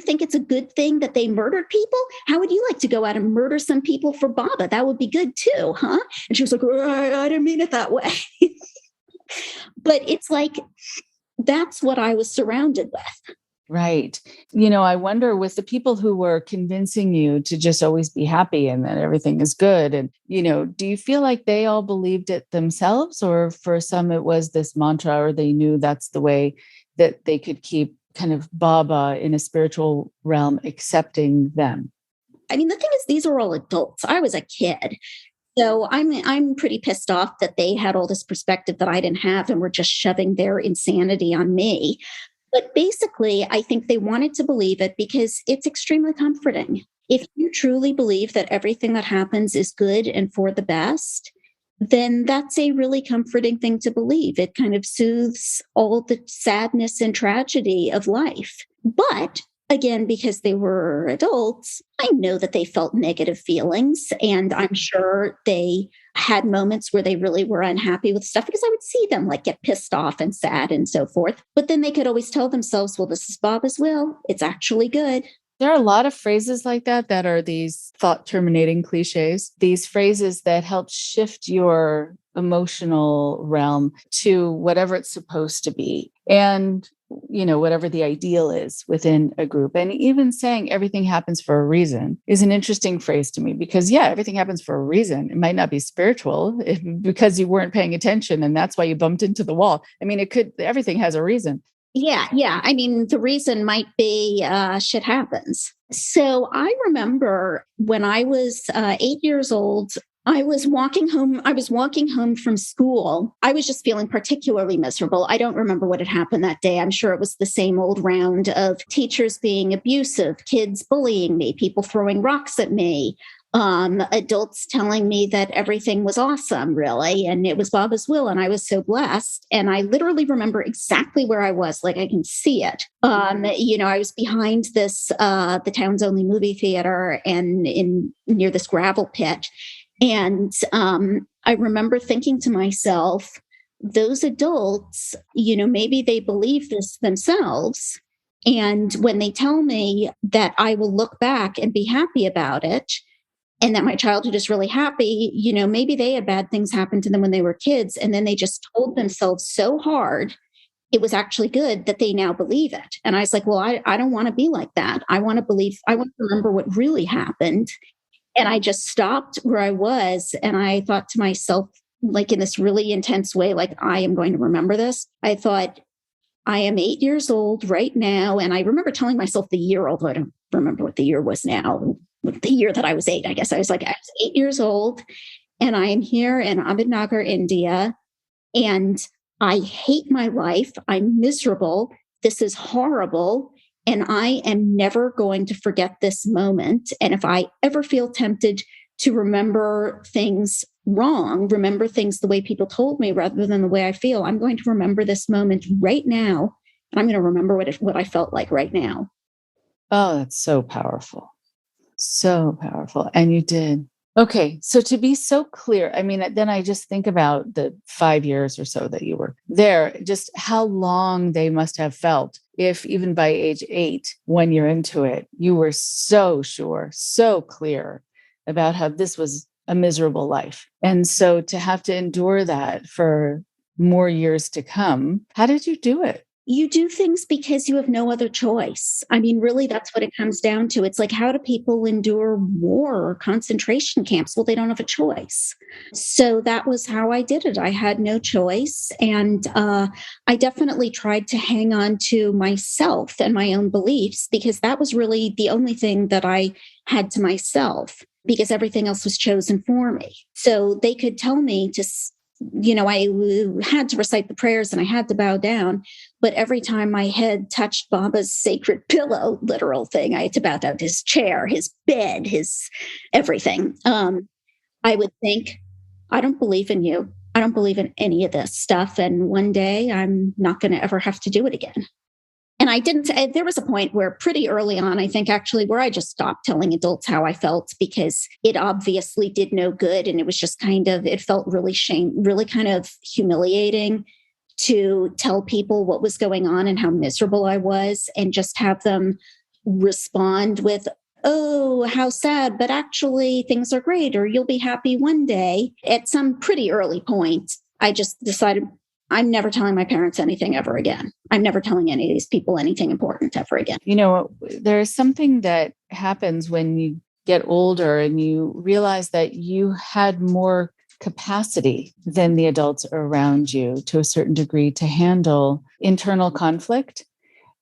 think it's a good thing that they murdered people? How would you like to go out and murder some people for Baba? That would be good too, huh?" And she was like, "I didn't mean it that way." But it's like, that's what I was surrounded with. Right. I wonder with the people who were convincing you to just always be happy and that everything is good. And, do you feel like they all believed it themselves, or for some it was this mantra, or they knew that's the way that they could keep kind of Baba in a spiritual realm accepting them? I mean, the thing is, these are all adults. I was a kid. So I'm pretty pissed off that they had all this perspective that I didn't have and were just shoving their insanity on me. But basically, I think they wanted to believe it because it's extremely comforting. If you truly believe that everything that happens is good and for the best, then that's a really comforting thing to believe. It kind of soothes all the sadness and tragedy of life. But again, because they were adults, I know that they felt negative feelings. And I'm sure they had moments where they really were unhappy with stuff, because I would see them like get pissed off and sad and so forth. But then they could always tell themselves, well, this is Baba's will. It's actually good. There are a lot of phrases like that are these thought terminating cliches, these phrases that help shift your emotional realm to whatever it's supposed to be. And whatever the ideal is within a group. And even saying everything happens for a reason is an interesting phrase to me because, everything happens for a reason. It might not be spiritual because you weren't paying attention and that's why you bumped into the wall. I mean, everything has a reason. Yeah. I mean, the reason might be shit happens. So I remember when I was 8 years old, I was walking home from school. I was just feeling particularly miserable. I don't remember what had happened that day. I'm sure it was the same old round of teachers being abusive, kids bullying me, people throwing rocks at me, adults telling me that everything was awesome, really. And it was Baba's will. And I was so blessed. And I literally remember exactly where I was, like I can see it. I was behind the town's only movie theater and near this gravel pit. And I remember thinking to myself, those adults, maybe they believe this themselves. And when they tell me that I will look back and be happy about it, and that my childhood is really happy, maybe they had bad things happen to them when they were kids. And then they just told themselves so hard it was actually good that they now believe it. And I was like, well, I don't want to be like that. I want to remember what really happened. And I just stopped where I was. And I thought to myself, like in this really intense way, like, I am going to remember this. I thought, I am 8 years old right now. And I remember telling myself the year, although I don't remember what the year was now, the year that I was 8, I guess. I was 8 years old. And I am here in Ahmednagar, India. And I hate my life. I'm miserable. This is horrible. And I am never going to forget this moment. And if I ever feel tempted to remember things wrong, remember things the way people told me rather than the way I feel, I'm going to remember this moment right now. And I'm going to remember what I felt like right now. Oh, that's so powerful. So powerful. And you did. Okay. So to be so clear, I mean, then I just think about the 5 years or so that you were there, just how long they must have felt if even by age 8, when you're into it, you were so sure, so clear about how this was a miserable life. And so to have to endure that for more years to come, how did you do it? You do things because you have no other choice. I mean, really, that's what it comes down to. It's like, how do people endure war or concentration camps? Well, they don't have a choice. So that was how I did it. I had no choice. And I definitely tried to hang on to myself and my own beliefs because that was really the only thing that I had to myself, because everything else was chosen for me. So they could tell me to I had to recite the prayers and I had to bow down. But every time my head touched Baba's sacred pillow, literal thing, I had to bow down to his chair, his bed, his everything. I would think, I don't believe in you. I don't believe in any of this stuff. And one day I'm not going to ever have to do it again. And I didn't, there was a point where pretty early on, I think actually, where I just stopped telling adults how I felt because it obviously did no good. And it was just it felt really really kind of humiliating to tell people what was going on and how miserable I was and just have them respond with, oh, how sad, but actually things are great, or you'll be happy one day. At some pretty early point, I just decided, I'm never telling my parents anything ever again. I'm never telling any of these people anything important ever again. There's something that happens when you get older and you realize that you had more capacity than the adults around you to a certain degree to handle internal conflict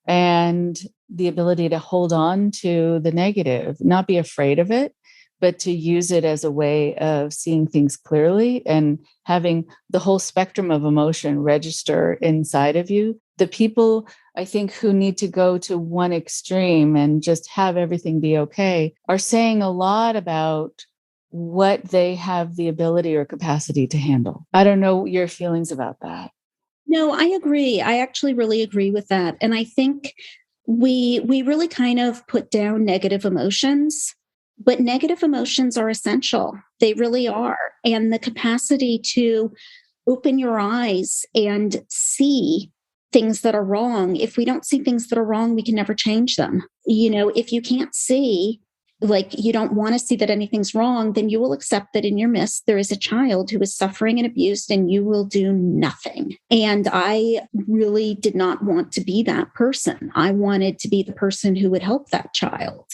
and the ability to hold on to the negative, not be afraid of it, but to use it as a way of seeing things clearly and having the whole spectrum of emotion register inside of you. The people, I think, who need to go to one extreme and just have everything be okay are saying a lot about what they have the ability or capacity to handle. I don't know your feelings about that. No, I agree. I actually really agree with that. And I think we really kind of put down negative emotions. But negative emotions are essential. They really are. And the capacity to open your eyes and see things that are wrong. If we don't see things that are wrong, we can never change them. If you can't see like you don't want to see that anything's wrong, then you will accept that in your midst there is a child who is suffering and abused and you will do nothing. And I really did not want to be that person. I wanted to be the person who would help that child.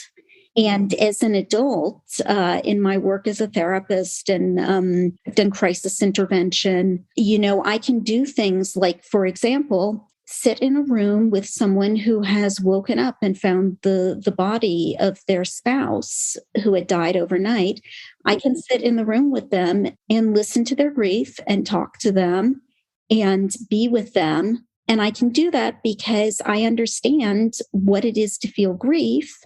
And as an adult, in my work as a therapist and I've done crisis intervention, I can do things like, for example, sit in a room with someone who has woken up and found the body of their spouse who had died overnight. I can sit in the room with them and listen to their grief and talk to them and be with them. And I can do that because I understand what it is to feel grief,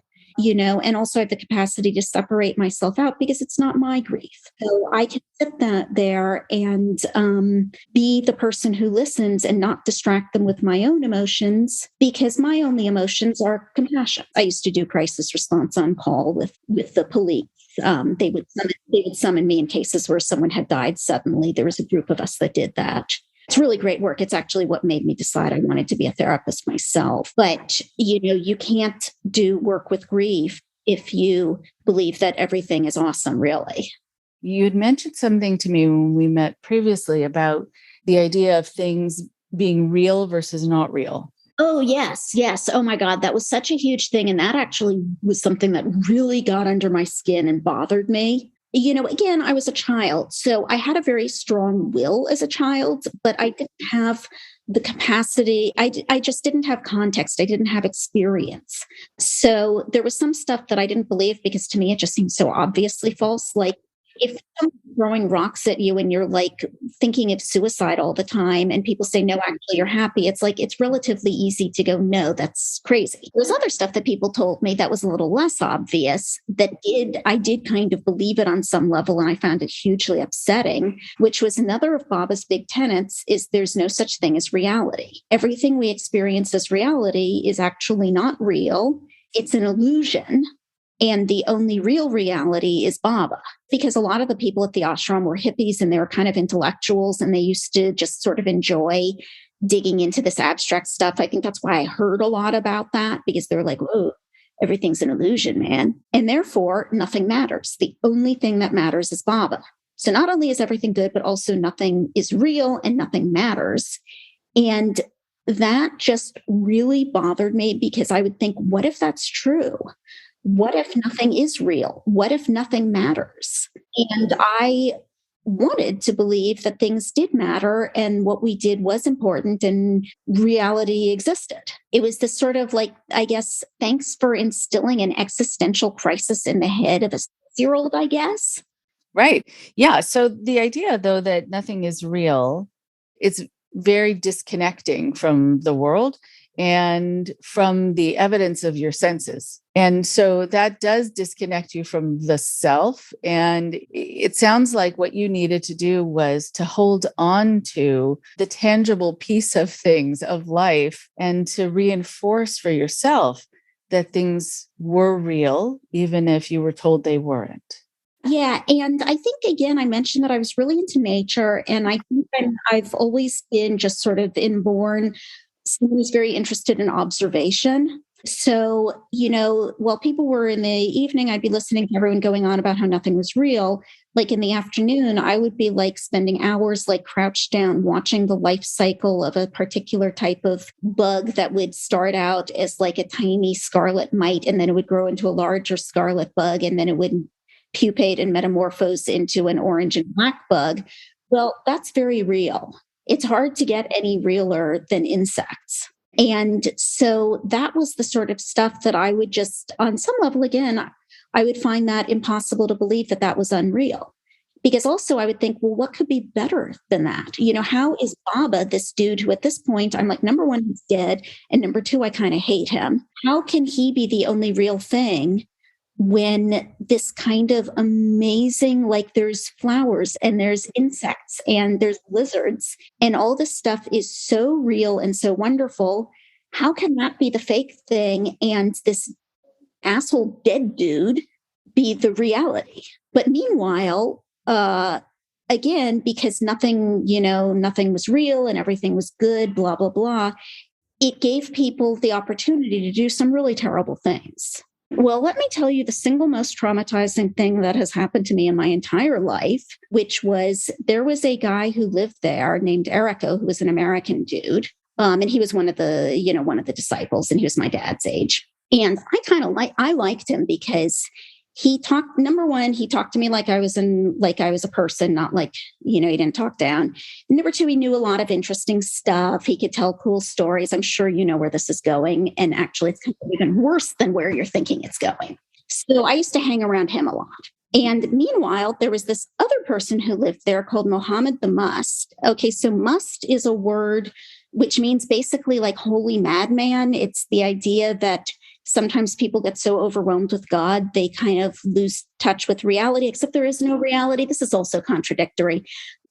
and also I have the capacity to separate myself out because it's not my grief. So I can sit there and be the person who listens and not distract them with my own emotions, because my only emotions are compassion. I used to do crisis response on call with the police. They would summon me in cases where someone had died suddenly. There was a group of us that did that. It's really great work. It's actually what made me decide I wanted to be a therapist myself. But, you can't do work with grief if you believe that everything is awesome, really. You had mentioned something to me when we met previously about the idea of things being real versus not real. Oh, yes. Yes. Oh, my God. That was such a huge thing. And that actually was something that really got under my skin and bothered me. Again, I was a child, so I had a very strong will as a child, but I didn't have the capacity. I just didn't have context. I didn't have experience. So there was some stuff that I didn't believe because to me, it just seemed so obviously false. Like if someone's throwing rocks at you and you're like thinking of suicide all the time and people say, no, actually you're happy. It's like, it's relatively easy to go, no, that's crazy. There's other stuff that people told me that was a little less obvious I did kind of believe it on some level. And I found it hugely upsetting, which was another of Baba's big tenets is there's no such thing as reality. Everything we experience as reality is actually not real. It's an illusion. And the only real reality is Baba, because a lot of the people at the ashram were hippies and they were kind of intellectuals and they used to just sort of enjoy digging into this abstract stuff. I think that's why I heard a lot about that, because they're like, whoa, everything's an illusion, man. And therefore, nothing matters. The only thing that matters is Baba. So not only is everything good, but also nothing is real and nothing matters. And that just really bothered me because I would think, what if that's true? What if nothing is real? What if nothing matters? And I wanted to believe that things did matter and what we did was important and reality existed. It was this sort of like, I guess, thanks for instilling an existential crisis in the head of a 6-year-old, I guess. Right. Yeah. So the idea, though, that nothing is real, it's very disconnecting from the world and from the evidence of your senses. And so that does disconnect you from the self. And it sounds like what you needed to do was to hold on to the tangible piece of things of life and to reinforce for yourself that things were real, even if you were told they weren't. Yeah. And I think, again, I mentioned that I was really into nature. And I think I've always been just sort of inborn someone who's very interested in observation. So, while people were in the evening, I'd be listening to everyone going on about how nothing was real. Like in the afternoon, I would be like spending hours like crouched down watching the life cycle of a particular type of bug that would start out as like a tiny scarlet mite, and then it would grow into a larger scarlet bug, and then it would pupate and metamorphose into an orange and black bug. Well, that's very real. It's hard to get any realer than insects. And so that was the sort of stuff that I would just, on some level, again, I would find that impossible to believe that that was unreal. Because also I would think, well, what could be better than that? How is Baba, this dude who at this point, I'm like, number one, he's dead. And number two, I kind of hate him. How can he be the only real thing when this kind of amazing, like there's flowers and there's insects and there's lizards and all this stuff is so real and so wonderful? How can that be the fake thing and this asshole dead dude be the reality? But meanwhile, again, because nothing was real and everything was good, blah, blah, blah, it gave people the opportunity to do some really terrible things. Well, let me tell you the single most traumatizing thing that has happened to me in my entire life, which was there was a guy who lived there named Erico, who was an American dude. And he was one of the disciples, and he was my dad's age. And I liked him because number one, he talked to me like I was a person, not like, he didn't talk down. Number two, he knew a lot of interesting stuff. He could tell cool stories. I'm sure you know where this is going. And actually, it's kind of even worse than where you're thinking it's going. So I used to hang around him a lot. And meanwhile, there was this other person who lived there called Mohammed the Must. Okay, so must is a word which means basically like holy madman. It's the idea that sometimes people get so overwhelmed with God, they kind of lose touch with reality, except there is no reality. This is also contradictory.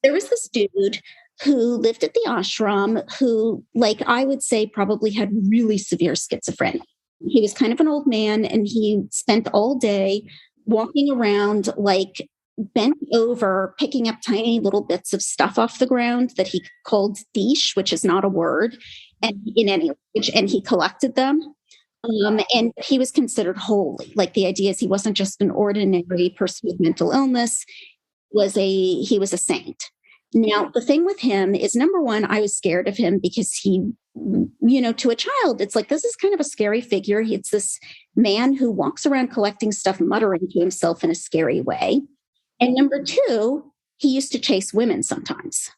There was this dude who lived at the ashram who, like, I would say probably had really severe schizophrenia. He was kind of an old man, and he spent all day walking around, like bent over, picking up tiny little bits of stuff off the ground that he called dish, which is not a word, and in any language, and he collected them. And he was considered holy. Like, the idea is he wasn't just an ordinary person with mental illness, he was a saint. Now, the thing with him is, number one, I was scared of him because he, to a child, it's like, this is kind of a scary figure. It's this man who walks around collecting stuff, muttering to himself in a scary way. And number two, he used to chase women sometimes.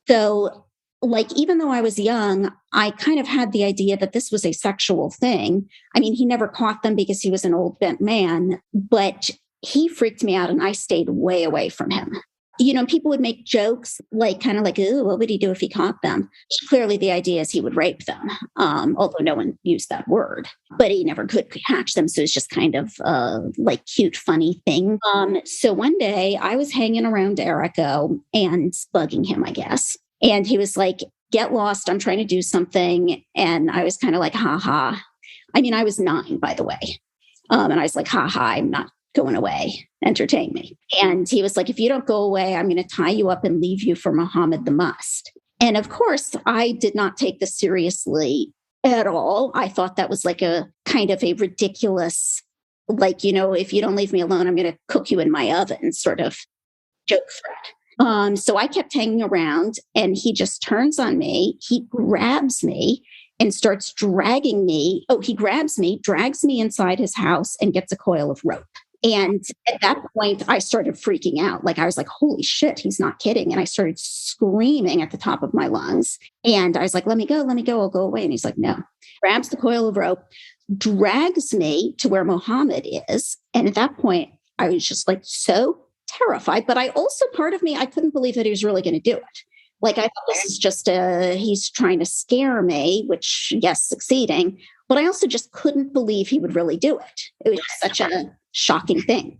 So, like, even though I was young, I kind of had the idea that this was a sexual thing. I mean, he never caught them because he was an old bent man, but he freaked me out, and I stayed way away from him. People would make jokes like, kind of like, ooh, what would he do if he caught them? Clearly, the idea is he would rape them, although no one used that word, but he never could catch them. So it's just kind of like cute, funny thing. So one day I was hanging around Erico and bugging him, I guess. And he was like, get lost, I'm trying to do something. And I was kind of like, ha ha. I mean, I was 9, by the way. And I was like, ha ha, I'm not going away. Entertain me. And he was like, if you don't go away, I'm going to tie you up and leave you for Muhammad the Must. And of course, I did not take this seriously at all. I thought that was like a kind of a ridiculous, like, if you don't leave me alone, I'm going to cook you in my oven sort of joke threat. So I kept hanging around, and he just turns on me. He grabs me and starts dragging me. Oh, he grabs me, drags me inside his house, and gets a coil of rope. And at that point, I started freaking out. Like, I was like, holy shit, he's not kidding. And I started screaming at the top of my lungs. And I was like, let me go, I'll go away. And he's like, no. Grabs the coil of rope, drags me to where Mohammed is. And at that point, I was just like so terrified. But I also, part of me, I couldn't believe that he was really going to do it. Like, I thought this is just he's trying to scare me, which, yes, succeeding. But I also just couldn't believe he would really do it. It was just such a shocking thing.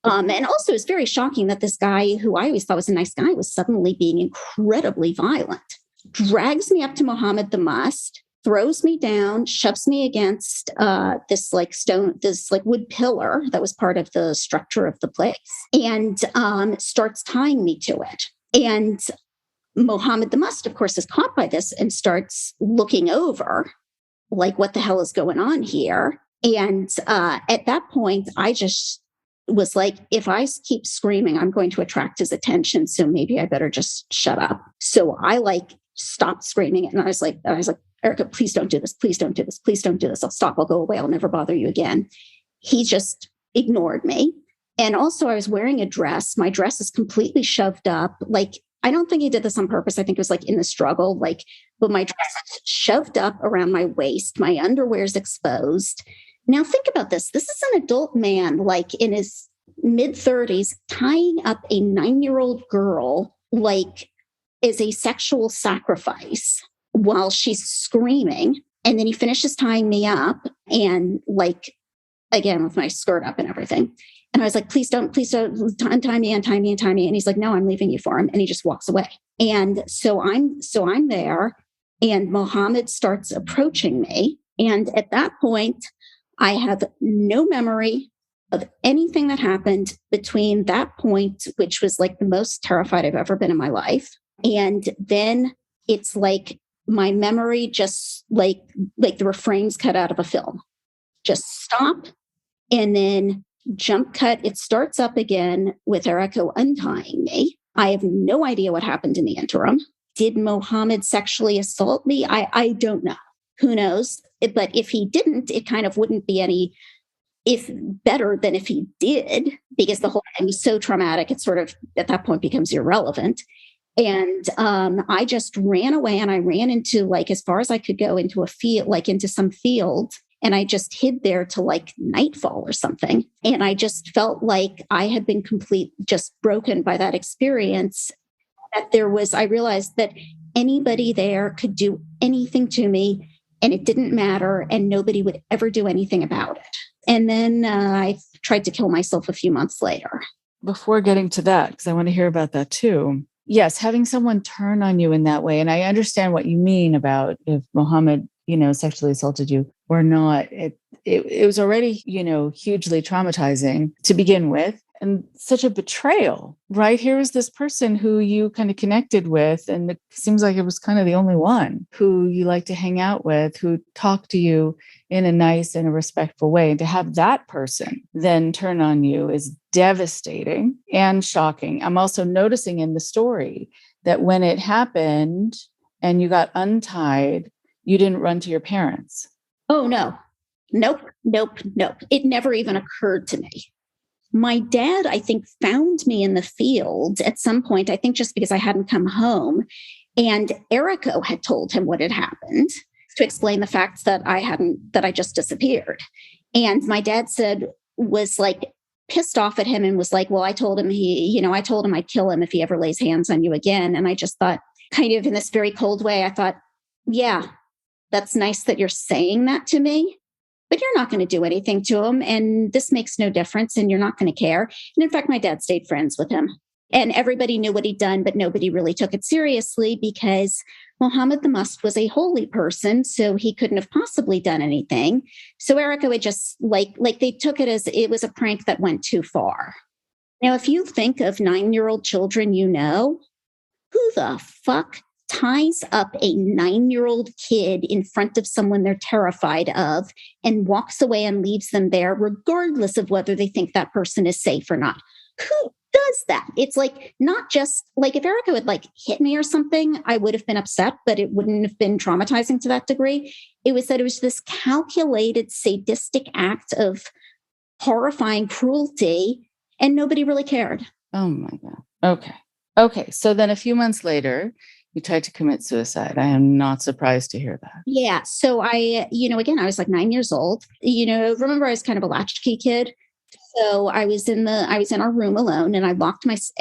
And also, it's very shocking that this guy, who I always thought was a nice guy, was suddenly being incredibly violent. Drags me up to Muhammad the Must, throws me down, shoves me against this wood pillar that was part of the structure of the place, and starts tying me to it. And Muhammad the Must, of course, is caught by this and starts looking over, like, what the hell is going on here? And at that point, I just was like, if I keep screaming, I'm going to attract his attention. So maybe I better just shut up. So I stopped screaming. And I was like, Erica, please don't do this. Please don't do this. Please don't do this. I'll stop. I'll go away. I'll never bother you again. He just ignored me. And also, I was wearing a dress. My dress is completely shoved up. Like, I don't think he did this on purpose. I think it was like in the struggle, but my dress is shoved up around my waist. My underwear is exposed. Now, think about this. This is an adult man, like in his mid-30s, tying up a 9-year-old girl, like, as a sexual sacrifice while she's screaming. And then he finishes tying me up, and, like, again, with my skirt up and everything. And I was like, please don't untie me. And he's like, no, I'm leaving you for him. And he just walks away. And so I'm there, and Mohammed starts approaching me. And at that point, I have no memory of anything that happened between that point, which was like the most terrified I've ever been in my life. And then it's like my memory just like the refrains cut out of a film. Just stop. And then jump cut, it starts up again with Erica untying me. I have no idea what happened in the interim. Did Mohammed sexually assault me? I don't know. Who knows? But if he didn't, it kind of wouldn't be any if better than if he did, because the whole thing was so traumatic, it sort of at that point becomes irrelevant. And I just ran away, and I ran into, like, as far as I could go, into a field, like into some field. And I just hid there till like nightfall or something. And I just felt like I had been just broken by that experience. That I realized that anybody there could do anything to me, and it didn't matter, and nobody would ever do anything about it. And then I tried to kill myself a few months later. Before getting to that, because I want to hear about that too. Yes, having someone turn on you in that way. And I understand what you mean about if Mohammed, sexually assaulted you or not. It was already, hugely traumatizing to begin with. And such a betrayal, right? Here is this person who you kind of connected with, and it seems like it was kind of the only one who you like to hang out with, who talked to you in a nice and a respectful way. And to have that person then turn on you is devastating and shocking. I'm also noticing in the story that when it happened and you got untied, you didn't run to your parents. Oh, no. Nope. It never even occurred to me. My dad, I think, found me in the field at some point, I think just because I hadn't come home. And Erica had told him what had happened to explain the fact that I just disappeared. And my dad was like pissed off at him and was like, well, I told him I'd kill him if he ever lays hands on you again. And I just thought, kind of in this very cold way, I thought, yeah, that's nice that you're saying that to me, but you're not going to do anything to him. And this makes no difference. And you're not going to care. And in fact, my dad stayed friends with him. And everybody knew what he'd done, but nobody really took it seriously because Muhammad the Must was a holy person. So he couldn't have possibly done anything. So Erica would just like they took it as it was a prank that went too far. Now, if you think of 9-year-old children, who the fuck ties up a 9-year-old kid in front of someone they're terrified of and walks away and leaves them there, regardless of whether they think that person is safe or not? Who does that? It's like, not just like if Erica would like hit me or something, I would have been upset, but it wouldn't have been traumatizing to that degree. It was that it was this calculated, sadistic act of horrifying cruelty, and nobody really cared. Oh my God. Okay. So then a few months later, you tried to commit suicide. I am not surprised to hear that. Yeah. So I, again, I was like 9 years old. Remember I was kind of a latchkey kid. So I was in our room alone, and I locked myself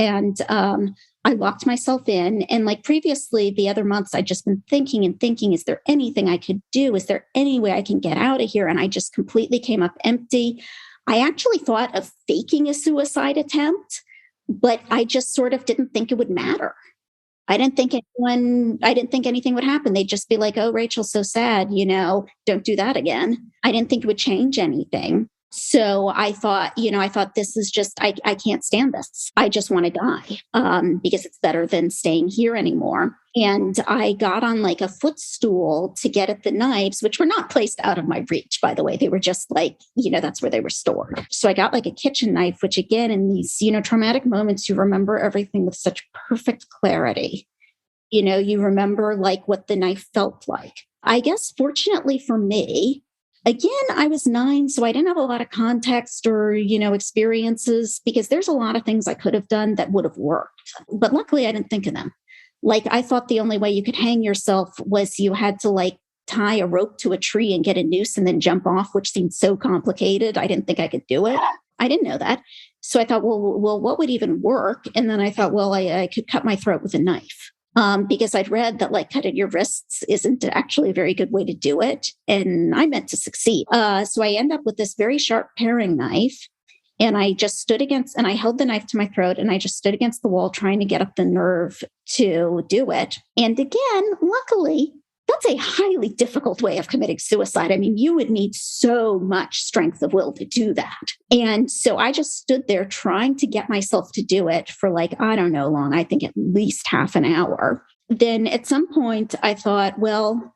in. And like previously, the other months, I'd just been thinking, is there anything I could do? Is there any way I can get out of here? And I just completely came up empty. I actually thought of faking a suicide attempt, but I just sort of didn't think it would matter. I didn't think anything would happen. They'd just be like, oh, Rachel's so sad, don't do that again. I didn't think it would change anything. So I thought this is just, I can't stand this. I just want to die because it's better than staying here anymore. And I got on like a footstool to get at the knives, which were not placed out of my reach, by the way. They were just like, that's where they were stored. So I got like a kitchen knife, which again, in these, traumatic moments, you remember everything with such perfect clarity. You remember like what the knife felt like. I guess fortunately for me, again, I was 9, so I didn't have a lot of context or, experiences, because there's a lot of things I could have done that would have worked. But luckily, I didn't think of them. Like, I thought the only way you could hang yourself was you had to like tie a rope to a tree and get a noose and then jump off, which seemed so complicated. I didn't think I could do it. I didn't know that. So I thought, well, what would even work? And then I thought, well, I could cut my throat with a knife. Because I'd read that like cutting your wrists isn't actually a very good way to do it. And I meant to succeed. So I end up with this very sharp paring knife. And I just I held the knife to my throat, and I just stood against the wall trying to get up the nerve to do it. And again, luckily, that's a highly difficult way of committing suicide. I mean, you would need so much strength of will to do that. And so I just stood there trying to get myself to do it for like, I don't know long, I think at least half an hour. Then at some point I thought, well,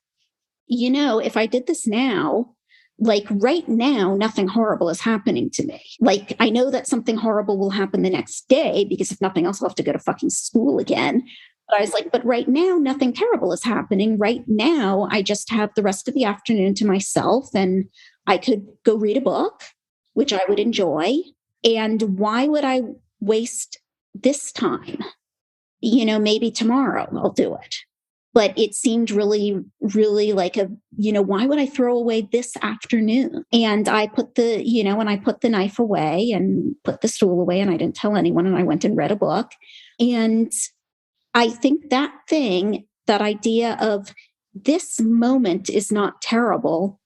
if I did this now, like right now, nothing horrible is happening to me. Like, I know that something horrible will happen the next day because if nothing else, I'll have to go to fucking school again. But I was like, but right now, nothing terrible is happening. Right now, I just have the rest of the afternoon to myself and I could go read a book, which I would enjoy. And why would I waste this time? Maybe tomorrow I'll do it. But it seemed really, really like why would I throw away this afternoon? And I put the knife away and put the stool away and I didn't tell anyone and I went and read a book. And I think that idea of this moment is not terrible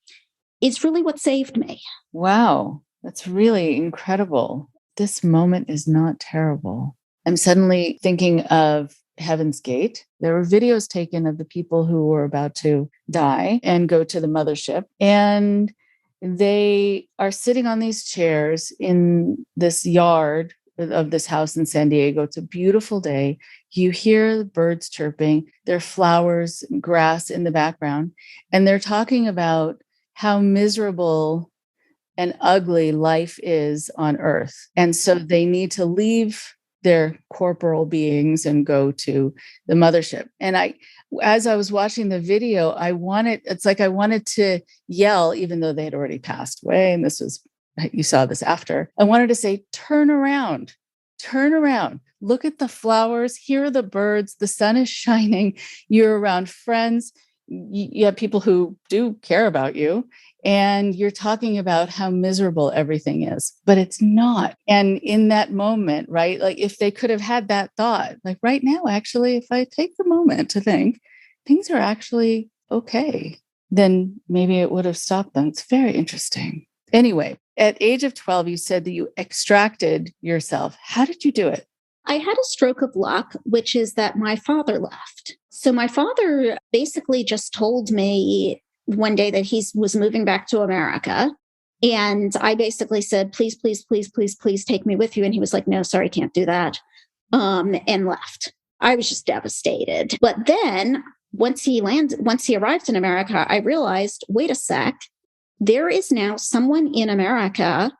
is really what saved me. Wow, that's really incredible. This moment is not terrible. I'm suddenly thinking of Heaven's Gate. There were videos taken of the people who were about to die and go to the mothership. And they are sitting on these chairs in this yard of this house in San Diego. It's a beautiful day. You hear the birds chirping. There are flowers, grass in the background. And they're talking about how miserable and ugly life is on Earth. And so they need to leave their corporal beings and go to the mothership. And as I was watching the video, I wanted to yell, even though they had already passed away. And you saw this after. I wanted to say, turn around, look at the flowers, hear the birds, the sun is shining, you're around friends, you have people who do care about you. And you're talking about how miserable everything is, but it's not. And in that moment, right? Like if they could have had that thought, like right now, actually, if I take the moment to think things are actually okay, then maybe it would have stopped them. It's very interesting. Anyway, at age of 12, you said that you extracted yourself. How did you do it? I had a stroke of luck, which is that my father left. So my father basically just told me one day that he was moving back to America. And I basically said, please, please, please, please, please take me with you. And he was like, no, sorry, can't do that. And left. I was just devastated. But then once he arrived in America, I realized, wait a sec, there is now someone in America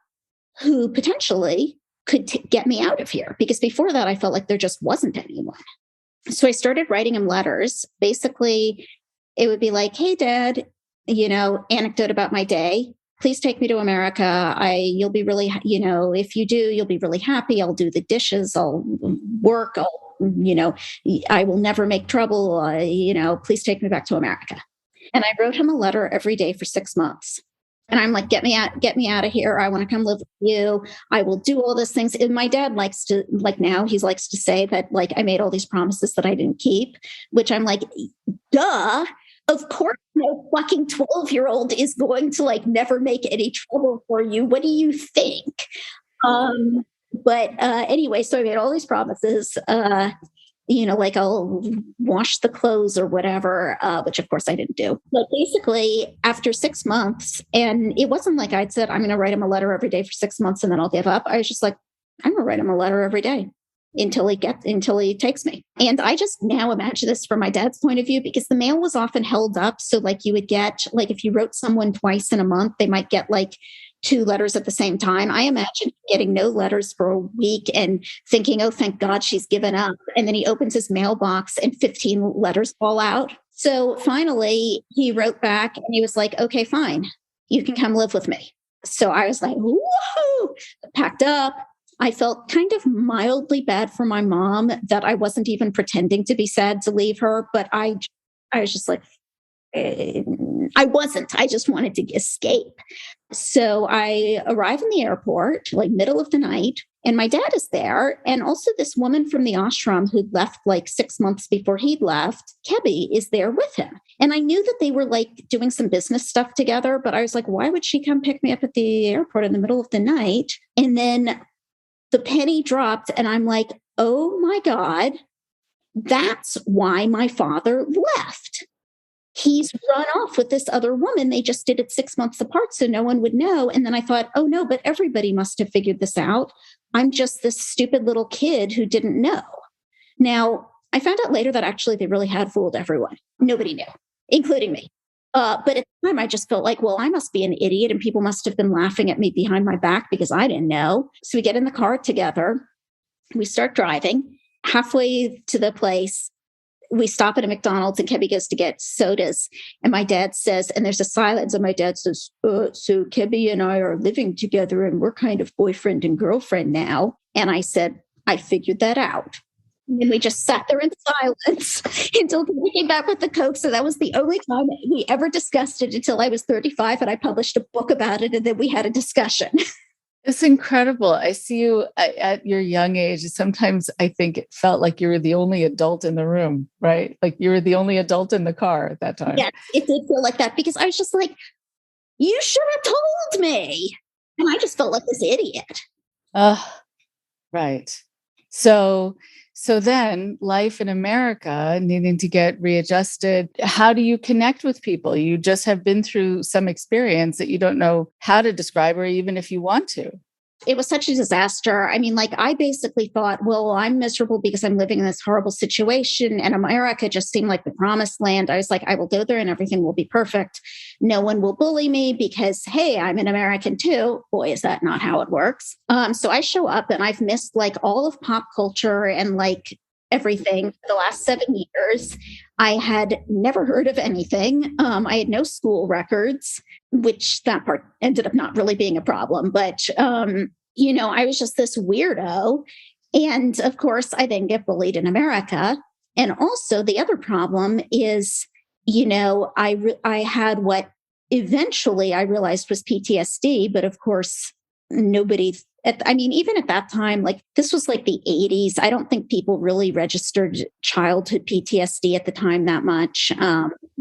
who potentially could get me out of here. Because before that, I felt like there just wasn't anyone. So I started writing him letters. Basically, it would be like, hey, Dad, anecdote about my day. Please take me to America. You'll be really, if you do, you'll be really happy. I'll do the dishes. I'll work. I will never make trouble. Please take me back to America. And I wrote him a letter every day for 6 months. And I'm like, get me out of here. I want to come live with you. I will do all these things. And my dad likes to, he likes to say that, I made all these promises that I didn't keep, which I'm like, duh. Of course, no fucking 12-year-old is going to never make any trouble for you. What do you think? But anyway, so I made all these promises, I'll wash the clothes or whatever, which of course I didn't do. But basically after 6 months, and it wasn't like I'd said, I'm going to write him a letter every day for 6 months and then I'll give up. I was just like, I'm going to write him a letter every day until he takes me. And I just now imagine this from my dad's point of view, because the mail was often held up. So you would get, if you wrote someone twice in a month, they might get 2 letters at the same time. I imagine getting no letters for a week and thinking, oh, thank God she's given up. And then he opens his mailbox and 15 letters fall out. So finally he wrote back and he was like, okay, fine, you can come live with me. So I was like, whoa, packed up. I felt kind of mildly bad for my mom that I wasn't even pretending to be sad to leave her. But I was just like, I wasn't. I just wanted to escape. So I arrive in the airport, middle of the night, and my dad is there. And also this woman from the ashram who'd left 6 months before he'd left, Kebby, is there with him. And I knew that they were doing some business stuff together, but I was like, why would she come pick me up at the airport in the middle of the night? And then the penny dropped and I'm like, oh my God, that's why my father left. He's run off with this other woman. They just did it 6 months apart so no one would know. And then I thought, oh no, but everybody must have figured this out. I'm just this stupid little kid who didn't know. Now, I found out later that actually they really had fooled everyone. Nobody knew, including me. But at the time, I just felt like, well, I must be an idiot and people must have been laughing at me behind my back because I didn't know. So we get in the car together. We start driving. Halfway to the place, we stop at a McDonald's and Kebby goes to get sodas. And my dad says, and there's a silence, and my dad says, so Kebby and I are living together and we're kind of boyfriend and girlfriend now. And I said, I figured that out. And we just sat there in silence until we came back with the Coke. So that was the only time we ever discussed it until I was 35 and I published a book about it. And then we had a discussion. It's incredible. I see you at your young age. Sometimes I think it felt like you were the only adult in the room, right? Like you were the only adult in the car at that time. Yeah, it did feel like that because I was just like, you should have told me. And I just felt like this idiot. Right. So then life in America needing to get readjusted. How do you connect with people? You just have been through some experience that you don't know how to describe, or even if you want to. It was such a disaster. I mean, like, I basically thought, well, I'm miserable because I'm living in this horrible situation. And America just seemed like the promised land. I was like, I will go there and everything will be perfect. No one will bully me because, hey, I'm an American too. Boy, is that not how it works. So I show up and I've missed like all of pop culture and like everything for the last 7 years. I had never heard of anything. I had no school records, which that part ended up not really being a problem. But, I was just this weirdo. And of course, I then get bullied in America. And also the other problem is, I had what eventually I realized was PTSD. But of course, nobody... even at that time, like this was like the 80s. I don't think people really registered childhood PTSD at the time that much.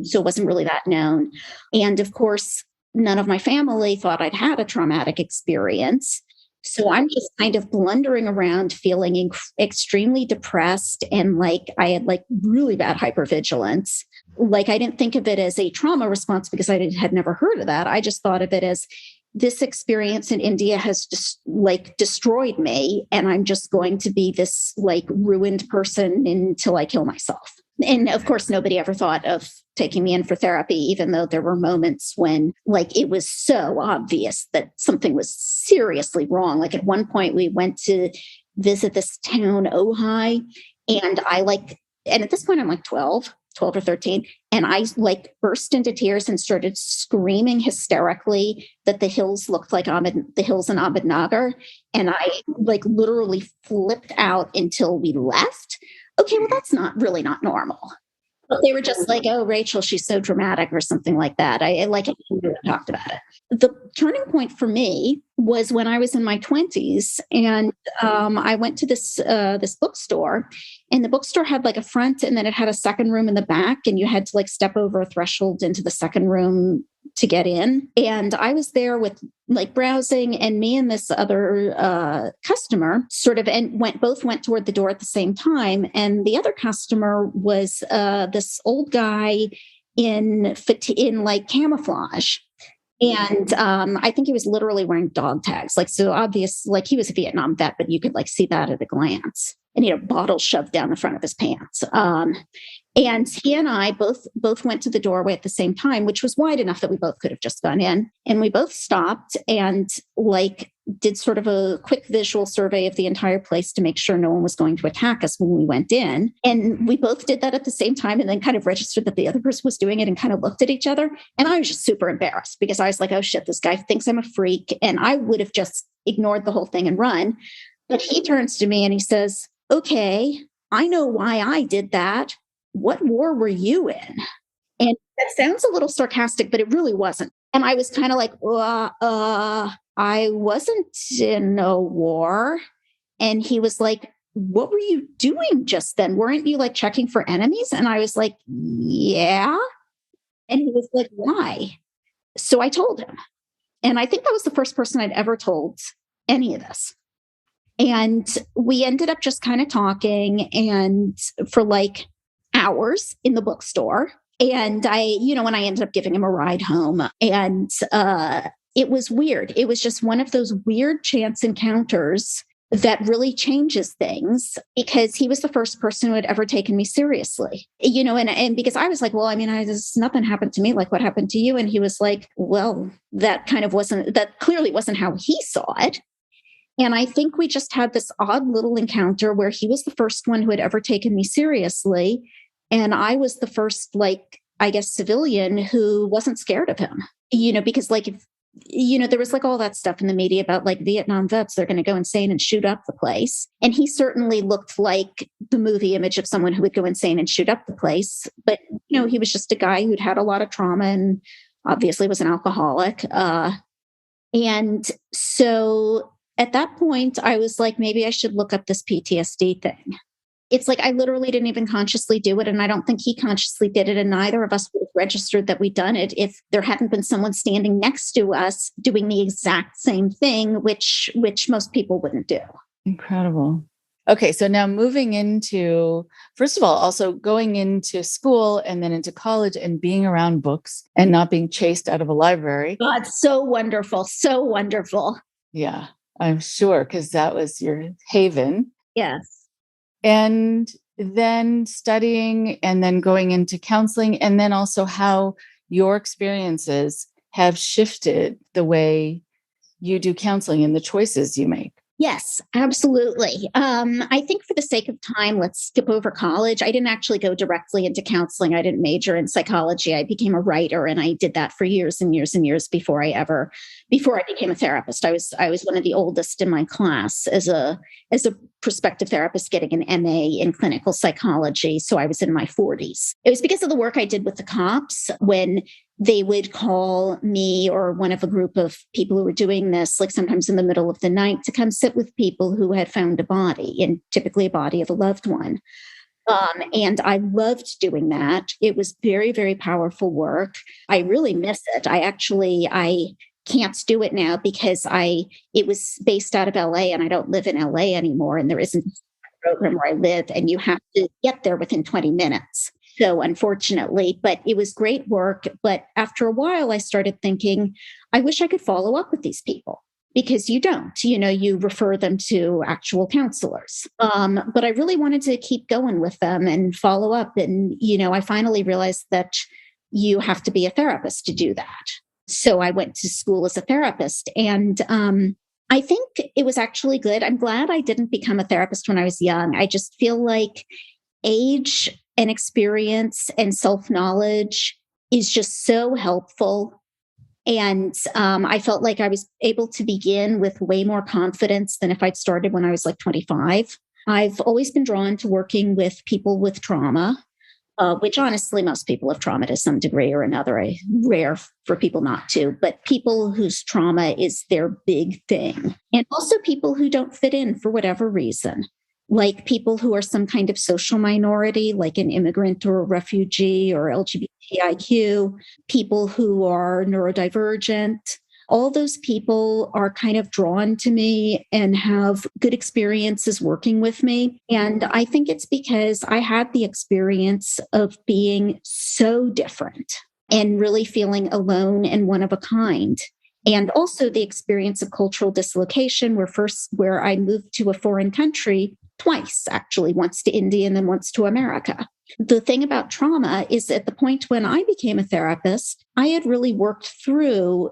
So it wasn't really that known. And of course, none of my family thought I'd had a traumatic experience. So I'm just kind of blundering around feeling extremely depressed. And like I had like really bad hypervigilance. Like I didn't think of it as a trauma response because I had never heard of that. I just thought of it as this experience in India has just like destroyed me. And I'm just going to be this like ruined person until I kill myself. And of course, nobody ever thought of taking me in for therapy, even though there were moments when like it was so obvious that something was seriously wrong. Like at one point we went to visit this town, Ojai, and and at this point I'm like 12 or 13. And I like burst into tears and started screaming hysterically that the hills looked like the hills in Ahmednagar. And I like literally flipped out until we left. Okay, well, that's not normal. But they were just like, oh, Rachel, she's so dramatic or something like that. I talked about it. The turning point for me was when I was in my 20s, and I went to this bookstore, and the bookstore had like a front, and then it had a second room in the back, and you had to like step over a threshold into the second room to get in. And I was there with like browsing, and me and this other customer sort of both went toward the door at the same time. And the other customer was this old guy in like camouflage. And I think he was literally wearing dog tags. Like, so obvious, like he was a Vietnam vet, but you could like see that at a glance. And he had a bottle shoved down the front of his pants. And he and I both went to the doorway at the same time, which was wide enough that we both could have just gone in. And we both stopped and like did sort of a quick visual survey of the entire place to make sure no one was going to attack us when we went in. And we both did that at the same time, and then kind of registered that the other person was doing it and kind of looked at each other. And I was just super embarrassed because I was like, oh shit, this guy thinks I'm a freak. And I would have just ignored the whole thing and run. But he turns to me and he says, okay, I know why I did that. What war were you in? And that sounds a little sarcastic, but it really wasn't. And I was kind of like, I wasn't in a war. And he was like, what were you doing just then? Weren't you like checking for enemies? And I was like, yeah. And he was like, why? So I told him. And I think that was the first person I'd ever told any of this. And we ended up just kind of talking and for like hours in the bookstore. And when I ended up giving him a ride home, and it was weird. It was just one of those weird chance encounters that really changes things, because he was the first person who had ever taken me seriously, and because I was like, well, nothing happened to me. Like, what happened to you? And he was like, well, that clearly wasn't how he saw it. And I think we just had this odd little encounter where he was the first one who had ever taken me seriously. And I was the first, I guess, civilian who wasn't scared of him, because there was all that stuff in the media about Vietnam vets, they're going to go insane and shoot up the place. And he certainly looked like the movie image of someone who would go insane and shoot up the place. But, he was just a guy who'd had a lot of trauma and obviously was an alcoholic. And so at that point, I was like, maybe I should look up this PTSD thing. It's I literally didn't even consciously do it. And I don't think he consciously did it. And neither of us would have registered that we'd done it if there hadn't been someone standing next to us doing the exact same thing, which most people wouldn't do. Incredible. Okay. So now moving into, first of all, also going into school and then into college and being around books and not being chased out of a library. God, so wonderful. So wonderful. Yeah, I'm sure, because that was your haven. Yes. And then studying and then going into counseling, and then also how your experiences have shifted the way you do counseling and the choices you make. Yes, absolutely. I think for the sake of time, let's skip over college. I didn't actually go directly into counseling. I didn't major in psychology. I became a writer, and I did that for years and years and years before I became a therapist. I was one of the oldest in my class as a prospective therapist getting an MA in clinical psychology. So I was in my 40s. It was because of the work I did with the cops when they would call me or one of a group of people who were doing this, sometimes in the middle of the night, to come sit with people who had found a body, and typically a body of a loved one. And I loved doing that. It was very, very powerful work. I really miss it. I can't do it now because it was based out of LA, and I don't live in LA anymore. And there isn't a program where I live, and you have to get there within 20 minutes. So unfortunately, but it was great work. But after a while, I started thinking, I wish I could follow up with these people, because you don't, you refer them to actual counselors. But I really wanted to keep going with them and follow up. And, I finally realized that you have to be a therapist to do that. So I went to school as a therapist, and I think it was actually good. I'm glad I didn't become a therapist when I was young. I just feel like age and experience and self-knowledge is just so helpful. And I felt like I was able to begin with way more confidence than if I'd started when I was 25. I've always been drawn to working with people with trauma, which honestly, most people have trauma to some degree or another. Rare for people not to, but people whose trauma is their big thing. And also people who don't fit in for whatever reason, like people who are some kind of social minority, like an immigrant or a refugee or LGBTIQ, people who are neurodivergent. All those people are kind of drawn to me and have good experiences working with me. And I think it's because I had the experience of being so different and really feeling alone and one of a kind. And also the experience of cultural dislocation, where I moved to a foreign country twice, actually, once to India and then once to America. The thing about trauma is at the point when I became a therapist, I had really worked through,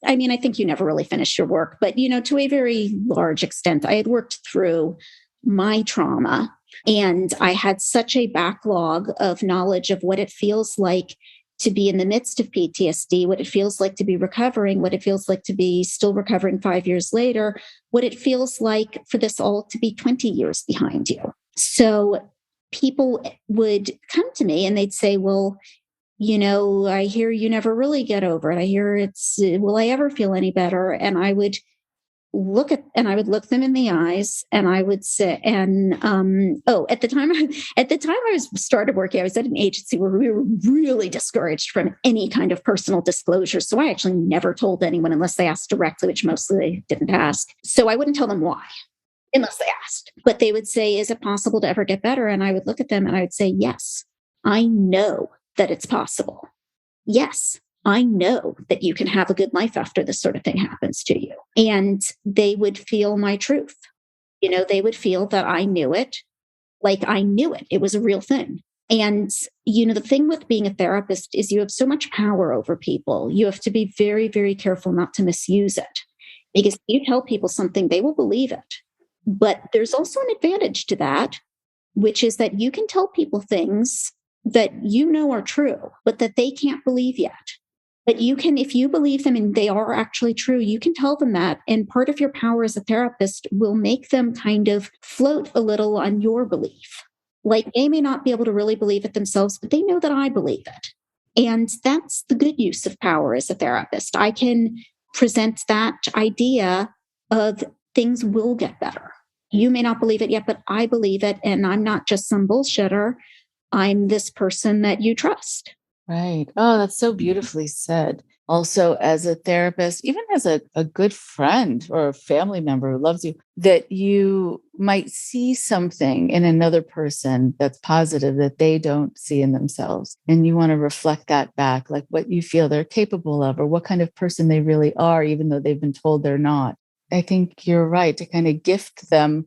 I think you never really finish your work, but, to a very large extent, I had worked through my trauma, and I had such a backlog of knowledge of what it feels like to be in the midst of PTSD, what it feels like to be recovering, what it feels like to be still recovering 5 years later, what it feels like for this all to be 20 years behind you. So people would come to me and they'd say, well, I hear you never really get over it. I hear will I ever feel any better? And I would look them in the eyes, and I would say, at the time I started working, I was at an agency where we were really discouraged from any kind of personal disclosure. So I actually never told anyone unless they asked directly, which mostly they didn't ask. So I wouldn't tell them why unless they asked. But they would say, is it possible to ever get better? And I would look at them and I would say, yes, I know that it's possible. Yes, I know that you can have a good life after this sort of thing happens to you. And they would feel my truth. They would feel that I knew it, like I knew it. It was a real thing. And, the thing with being a therapist is you have so much power over people. You have to be very, very careful not to misuse it. Because if you tell people something, they will believe it. But there's also an advantage to that, which is that you can tell people things that are true, but that they can't believe yet. But you can, if you believe them and they are actually true, you can tell them that. And part of your power as a therapist will make them kind of float a little on your belief. Like they may not be able to really believe it themselves, but they know that I believe it. And that's the good use of power as a therapist. I can present that idea of things will get better. You may not believe it yet, but I believe it. And I'm not just some bullshitter. I'm this person that you trust. Right. Oh, that's so beautifully said. Also, as a therapist, even as a good friend or a family member who loves you, that you might see something in another person that's positive that they don't see in themselves. And you want to reflect that back, like what you feel they're capable of or what kind of person they really are, even though they've been told they're not. I think you're right to kind of gift them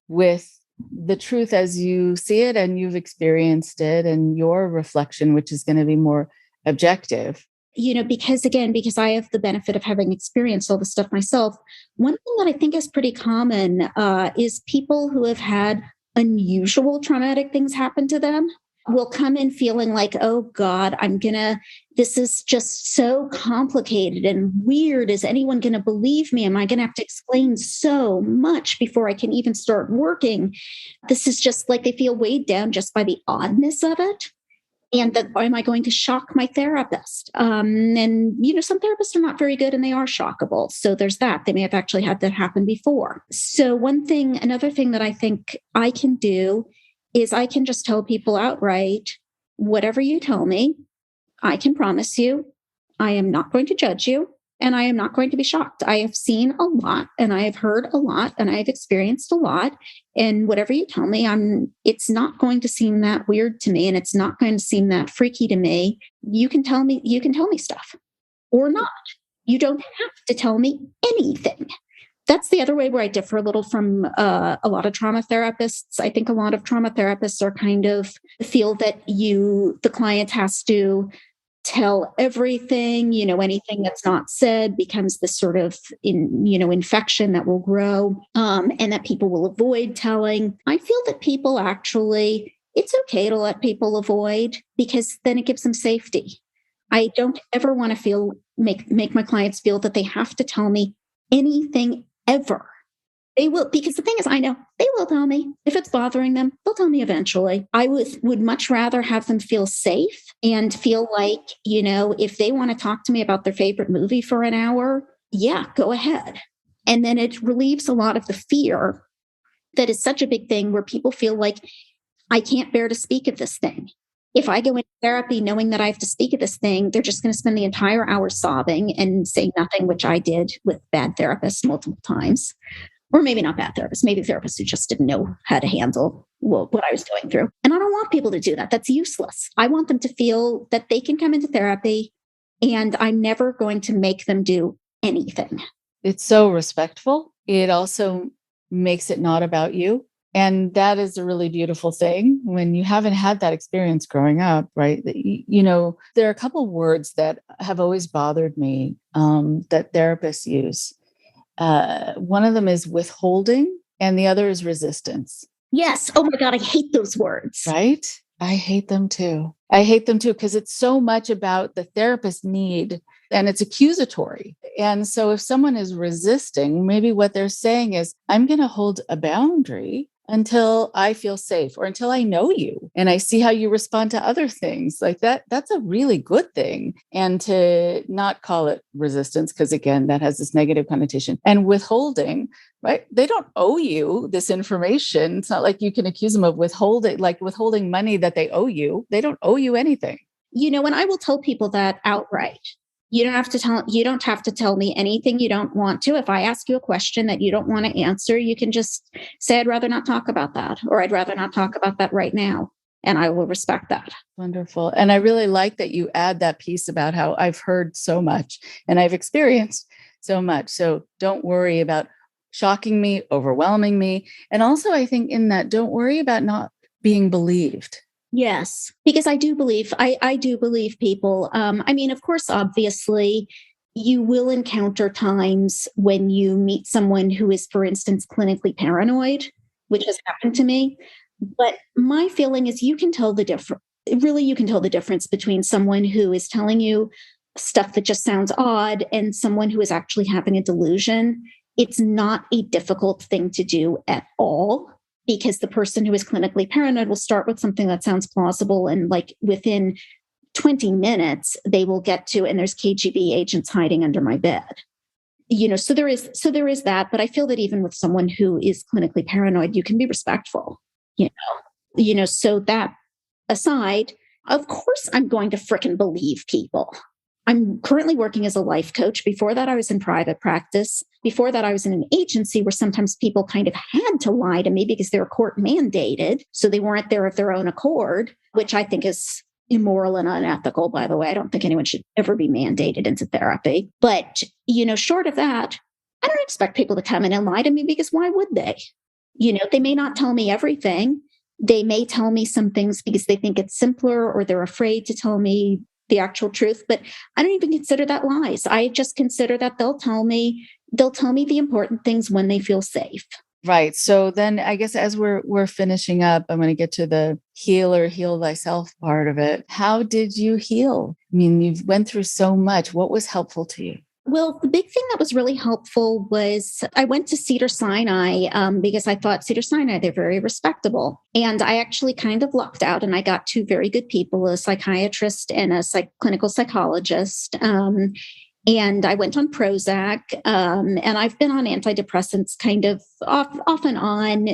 with the truth as you see it and you've experienced it and your reflection, which is going to be more objective. Because I have the benefit of having experienced all this stuff myself, one thing that I think is pretty common is people who have had unusual traumatic things happen to them will come in feeling like, oh God, this is just so complicated and weird. Is anyone going to believe me? Am I going to have to explain so much before I can even start working? This is just like they feel weighed down just by the oddness of it. And that, am I going to shock my therapist? Some therapists are not very good and they are shockable. So there's that. They may have actually had that happen before. So another thing that I think I can do is I can just tell people outright, whatever you tell me, I can promise you, I am not going to judge you. And I am not going to be shocked. I have seen a lot and I have heard a lot and I have experienced a lot. And whatever you tell me, it's not going to seem that weird to me and it's not going to seem that freaky to me. You can tell me stuff or not. You don't have to tell me anything. That's the other way where I differ a little from a lot of trauma therapists. I think a lot of trauma therapists are kind of feel that the client has to tell everything, anything that's not said becomes this sort of infection that will grow, and that people will avoid telling. I feel that people actually, it's okay to let people avoid because then it gives them safety. I don't ever want to make my clients feel that they have to tell me anything ever. They will, because the thing is, I know they will tell me. If it's bothering them, they'll tell me eventually. I would much rather have them feel safe and feel like, if they want to talk to me about their favorite movie for an hour, yeah, go ahead. And then it relieves a lot of the fear that is such a big thing where people feel like, I can't bear to speak of this thing. If I go into therapy knowing that I have to speak of this thing, they're just going to spend the entire hour sobbing and say nothing, which I did with bad therapists multiple times. Or maybe not bad therapists, maybe therapists who just didn't know how to handle what I was going through. And I don't want people to do that. That's useless. I want them to feel that they can come into therapy and I'm never going to make them do anything. It's so respectful. It also makes it not about you. And that is a really beautiful thing when you haven't had that experience growing up, right? There are a couple of words that have always bothered me that therapists use. One of them is withholding and the other is resistance. Yes. Oh my God, I hate those words. Right? I hate them too. Because it's so much about the therapist need and it's accusatory. And so if someone is resisting, maybe what they're saying is, I'm going to hold a boundary until I feel safe or until I know you and I see how you respond to other things like that. That's a really good thing. And to not call it resistance, because again, that has this negative connotation. And withholding, right? They don't owe you this information. It's not like you can accuse them of withholding money that they owe you. They don't owe you anything. And I will tell people that outright. You don't have to tell me anything you don't want to. If I ask you a question that you don't want to answer, you can just say, I'd rather not talk about that, or I'd rather not talk about that right now. And I will respect that. Wonderful. And I really like that you add that piece about how I've heard so much and I've experienced so much. So don't worry about shocking me, overwhelming me. And also, I think in that, don't worry about not being believed. Yes, because I do believe, I do believe people. I mean, of course, obviously, you will encounter times when you meet someone who is, for instance, clinically paranoid, which has happened to me. But my feeling is you can tell the difference. Really, you can tell the difference between someone who is telling you stuff that just sounds odd and someone who is actually having a delusion. It's not a difficult thing to do at all, because the person who is clinically paranoid will start with something that sounds plausible, and like within 20 minutes they will get to, and there's KGB agents hiding under my bed. So there is that, but I feel that even with someone who is clinically paranoid, you can be respectful. So that aside, of course I'm going to frickin' believe people. I'm currently working as a life coach. Before that, I was in private practice. Before that, I was in an agency where sometimes people kind of had to lie to me because they were court mandated. So they weren't there of their own accord, which I think is immoral and unethical, by the way. I don't think anyone should ever be mandated into therapy. But, short of that, I don't expect people to come in and lie to me, because why would they? They may not tell me everything. They may tell me some things because they think it's simpler, or they're afraid to tell me the actual truth, but I don't even consider that lies. I just consider that they'll tell me the important things when they feel safe. Right. So then I guess as we're finishing up, I'm going to get to the heal thyself part of it. How did you heal? I mean, you went through so much. What was helpful to you? Well, the big thing that was really helpful was I went to Cedars-Sinai because I thought Cedars-Sinai, they're very respectable. And I actually kind of lucked out, and I got two very good people, a psychiatrist and a clinical psychologist. And I went on Prozac, and I've been on antidepressants kind of off and on.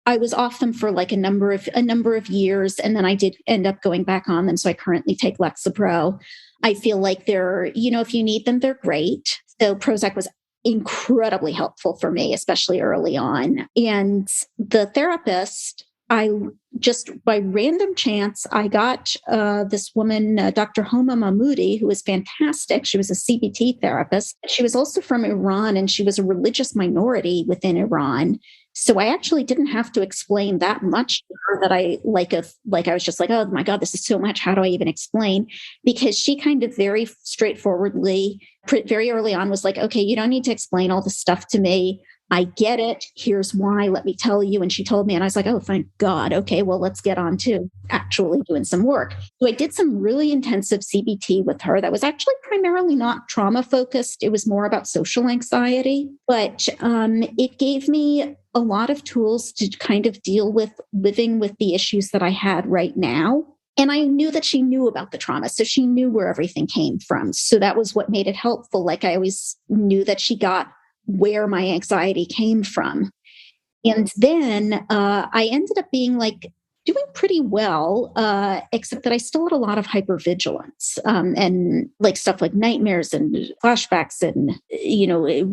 I was off them for like a number of years, and then I did end up going back on them. So I currently take Lexapro. I feel like they're, if you need them, they're great. So Prozac was incredibly helpful for me, especially early on. And the therapist, I just by random chance, I got this woman, Dr. Homa Mahmoudi, who was fantastic. She was a CBT therapist. She was also from Iran, and she was a religious minority within Iran. So I actually didn't have to explain that much to her that I I was just like, oh my God, this is so much. How do I even explain? Because she kind of very straightforwardly, very early on was like, okay, you don't need to explain all this stuff to me. I get it. Here's why. Let me tell you. And she told me, and I was like, oh, thank God. Okay, well, let's get on to actually doing some work. So I did some really intensive CBT with her that was actually primarily not trauma focused. It was more about social anxiety, but it gave me a lot of tools to kind of deal with living with the issues that I had right now. And I knew that she knew about the trauma. So she knew where everything came from. So that was what made it helpful. Like I always knew that she got where my anxiety came from. And then I ended up being doing pretty well, except that I still had a lot of hypervigilance and stuff like nightmares and flashbacks and,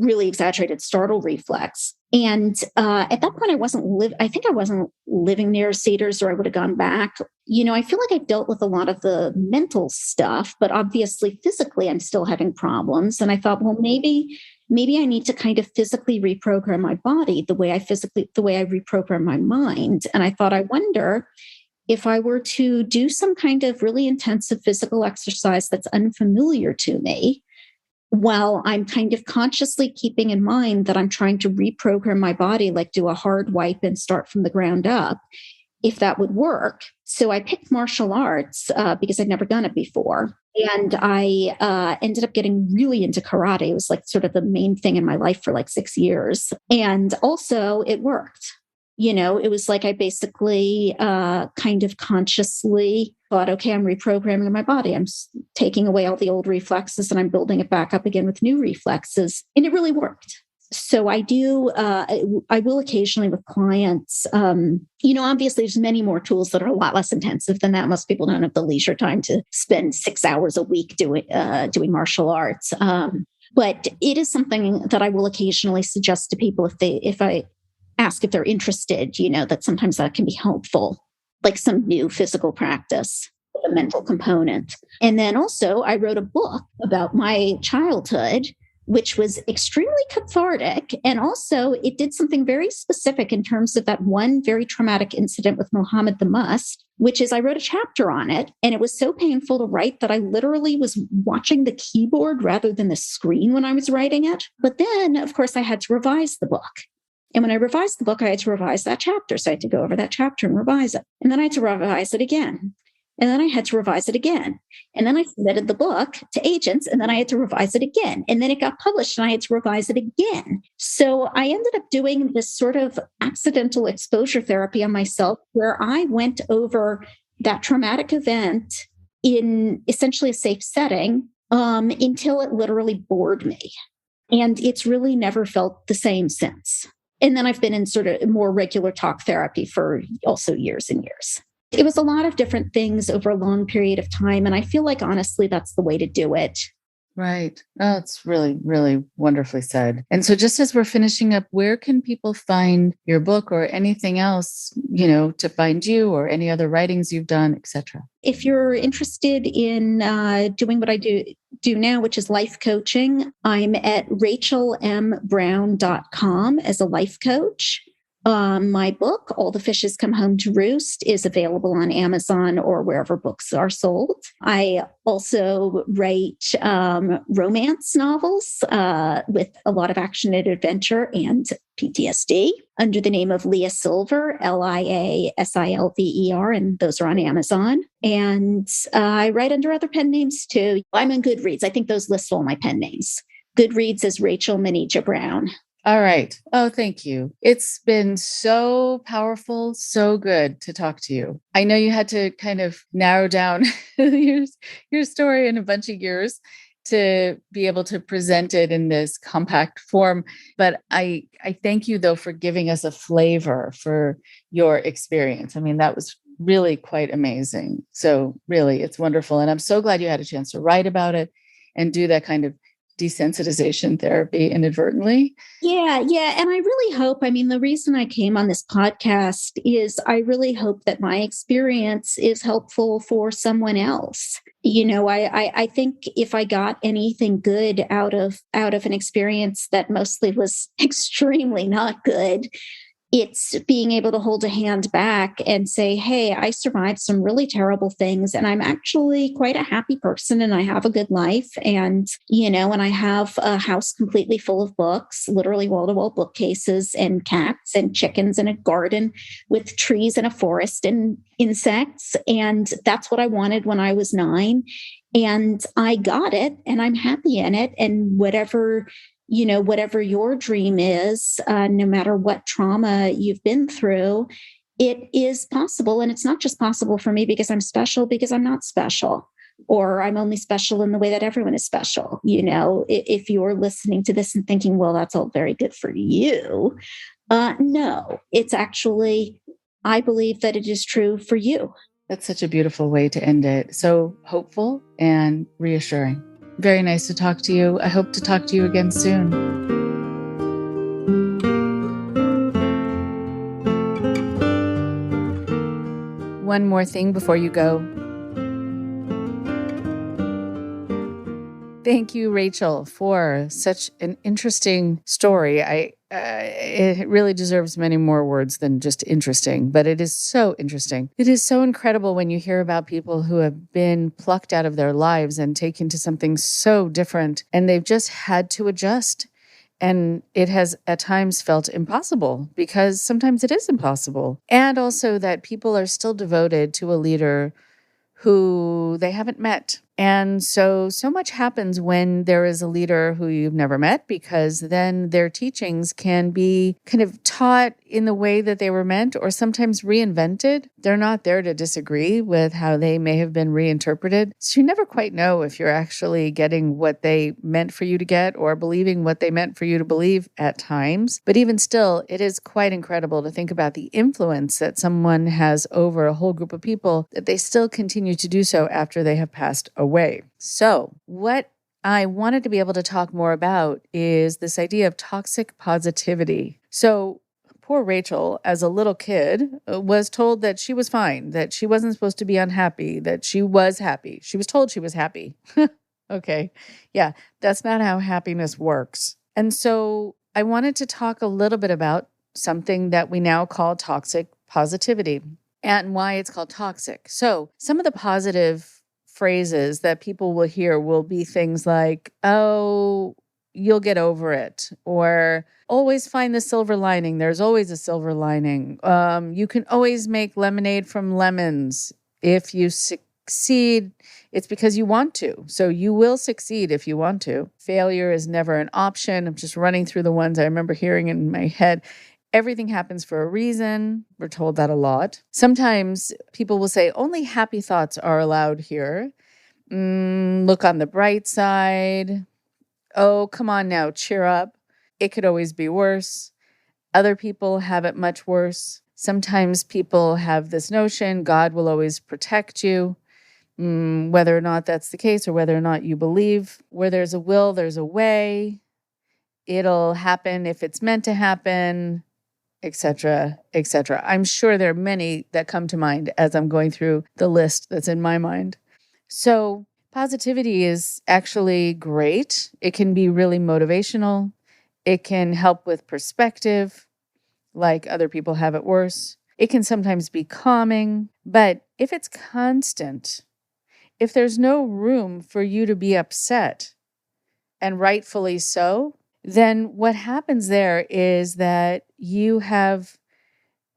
really exaggerated startle reflex. And at that point, I think I wasn't living near Cedars, or I would have gone back. I feel like I dealt with a lot of the mental stuff, but obviously physically, I'm still having problems. And I thought, well, maybe I need to kind of physically reprogram my body the way I reprogram my mind. And I thought, I wonder if I were to do some kind of really intensive physical exercise that's unfamiliar to me, while I'm kind of consciously keeping in mind that I'm trying to reprogram my body, like do a hard wipe and start from the ground up, if that would work. So I picked martial arts because I'd never done it before. And I ended up getting really into karate. It was sort of the main thing in my life for 6 years. And also it worked. It was I basically kind of consciously thought, okay, I'm reprogramming my body. I'm taking away all the old reflexes and I'm building it back up again with new reflexes. And it really worked. So I do, I will occasionally with clients, obviously there's many more tools that are a lot less intensive than that. Most people don't have the leisure time to spend 6 hours a week doing martial arts. But it is something that I will occasionally suggest to people if I ask if they're interested, that sometimes that can be helpful, like some new physical practice, a mental component. And then also I wrote a book about my childhood which was extremely cathartic. And also, it did something very specific in terms of that one very traumatic incident with Mohammed the Must, which is I wrote a chapter on it. And it was so painful to write that I literally was watching the keyboard rather than the screen when I was writing it. But then, of course, I had to revise the book. And when I revised the book, I had to revise that chapter. So I had to go over that chapter and revise it. And then I had to revise it again. And then I had to revise it again. And then I submitted the book to agents, and then I had to revise it again. And then it got published, and I had to revise it again. So I ended up doing this sort of accidental exposure therapy on myself, where I went over that traumatic event in essentially a safe setting until it literally bored me. And it's really never felt the same since. And then I've been in sort of more regular talk therapy for also years and years. It was a lot of different things over a long period of time. And I feel like, honestly, that's the way to do it. Right. Oh, it's really, really wonderfully said. And so just as we're finishing up, where can people find your book or anything else, to find you or any other writings you've done, etc.? If you're interested in doing what I do now, which is life coaching, I'm at rachelmbrown.com as a life coach. My book, All the Fishes Come Home to Roost, is available on Amazon or wherever books are sold. I also write romance novels with a lot of action and adventure and PTSD under the name of Lia Silver, Liasilver, and those are on Amazon. And I write under other pen names too. I'm on Goodreads. I think those list all my pen names. Goodreads is Rachel Manija Brown. All right. Oh, thank you. It's been so powerful, so good to talk to you. I know you had to kind of narrow down your story in a bunch of years to be able to present it in this compact form. But I thank you, though, for giving us a flavor for your experience. I mean, that was really quite amazing. So really, it's wonderful. And I'm so glad you had a chance to write about it and do that kind of desensitization therapy inadvertently. Yeah. And I really hope, the reason I came on this podcast is I really hope that my experience is helpful for someone else. I think if I got anything good out of an experience that mostly was extremely not good, it's being able to hold a hand back and say, hey, I survived some really terrible things, and I'm actually quite a happy person, and I have a good life. And, and I have a house completely full of books, literally wall-to-wall bookcases, and cats and chickens, and a garden with trees and a forest and insects. And that's what I wanted when I was 9. And I got it, and I'm happy in it. And whatever your dream is, no matter what trauma you've been through, it is possible. And it's not just possible for me because I'm special, because I'm not special, or I'm only special in the way that everyone is special. If you're listening to this and thinking, well, that's all very good for you. No, it's actually, I believe that it is true for you. That's such a beautiful way to end it. So hopeful and reassuring. Very nice to talk to you. I hope to talk to you again soon. One more thing before you go. Thank you, Rachel, for such an interesting story. It really deserves many more words than just interesting, but it is so interesting. It is so incredible when you hear about people who have been plucked out of their lives and taken to something so different, and they've just had to adjust. And it has at times felt impossible, because sometimes it is impossible. And also that people are still devoted to a leader who they haven't met. And so much happens when there is a leader who you've never met, because then their teachings can be kind of taught in the way that they were meant, or sometimes reinvented. They're not there to disagree with how they may have been reinterpreted. So you never quite know if you're actually getting what they meant for you to get, or believing what they meant for you to believe at times. But even still, it is quite incredible to think about the influence that someone has over a whole group of people, that they still continue to do so after they have passed away. So what I wanted to be able to talk more about is this idea of toxic positivity. So poor Rachel, as a little kid, was told that she was fine, that she wasn't supposed to be unhappy, that she was happy. She was told she was happy. Okay. Yeah, that's not how happiness works. And so I wanted to talk a little bit about something that we now call toxic positivity and why it's called toxic. So some of the positive phrases that people will hear will be things like, oh, you'll get over it, or always find the silver lining. There's always a silver lining. You can always make lemonade from lemons. If you succeed, it's because you want to. So you will succeed if you want to. Failure is never an option. I'm just running through the ones I remember hearing in my head. Everything happens for a reason. We're told that a lot. Sometimes people will say, only happy thoughts are allowed here. Look on the bright side. Oh, come on now, cheer up. It could always be worse. Other people have it much worse. Sometimes people have this notion, God will always protect you. Whether or not that's the case or whether or not you believe, where there's a will, there's a way. It'll happen if it's meant to happen, etc., etc. I'm sure there are many that come to mind as I'm going through the list that's in my mind. So positivity is actually great. It can be really motivational. It can help with perspective, like other people have it worse. It can sometimes be calming, but if it's constant, if there's no room for you to be upset, and rightfully so, then what happens there is that you have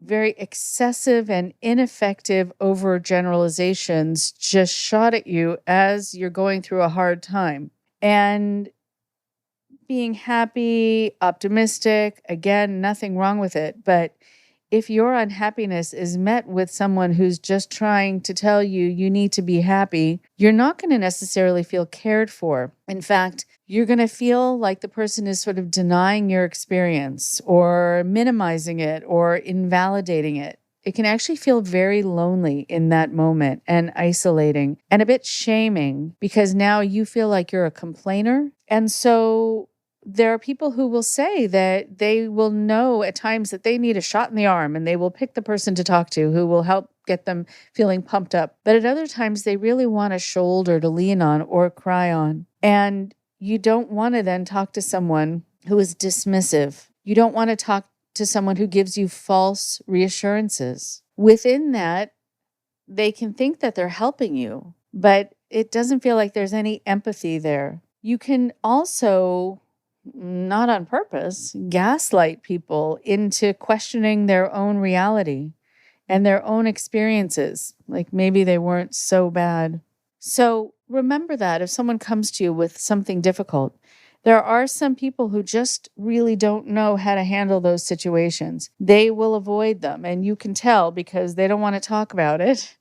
very excessive and ineffective overgeneralizations just shot at you as you're going through a hard time. And being happy, optimistic, again, nothing wrong with it. But if your unhappiness is met with someone who's just trying to tell you you need to be happy, you're not going to necessarily feel cared for. In fact, you're going to feel like the person is sort of denying your experience or minimizing it or invalidating it. It can actually feel very lonely in that moment and isolating and a bit shaming because now you feel like you're a complainer. And so there are people who will say that they will know at times that they need a shot in the arm and they will pick the person to talk to who will help get them feeling pumped up. But at other times, they really want a shoulder to lean on or cry on. And you don't want to then talk to someone who is dismissive. You don't want to talk to someone who gives you false reassurances. Within that, they can think that they're helping you, but it doesn't feel like there's any empathy there. You can also, not on purpose, gaslight people into questioning their own reality and their own experiences. Like maybe they weren't so bad. So remember that if someone comes to you with something difficult, there are some people who just really don't know how to handle those situations. They will avoid them, and you can tell because they don't want to talk about it.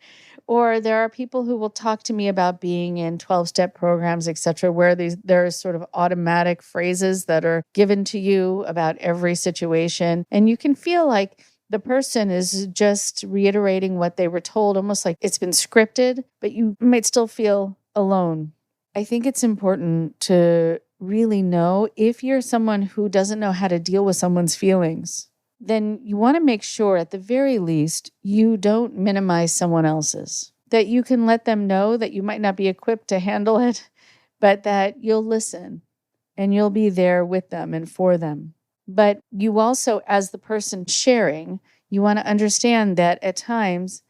Or there are people who will talk to me about being in 12-step programs, etc., where there are sort of automatic phrases that are given to you about every situation. And you can feel like the person is just reiterating what they were told, almost like it's been scripted, but you might still feel alone. I think it's important to really know if you're someone who doesn't know how to deal with someone's feelings, then you want to make sure at the very least you don't minimize someone else's, that you can let them know that you might not be equipped to handle it, but that you'll listen and you'll be there with them and for them. But you also, as the person sharing, you want to understand that at times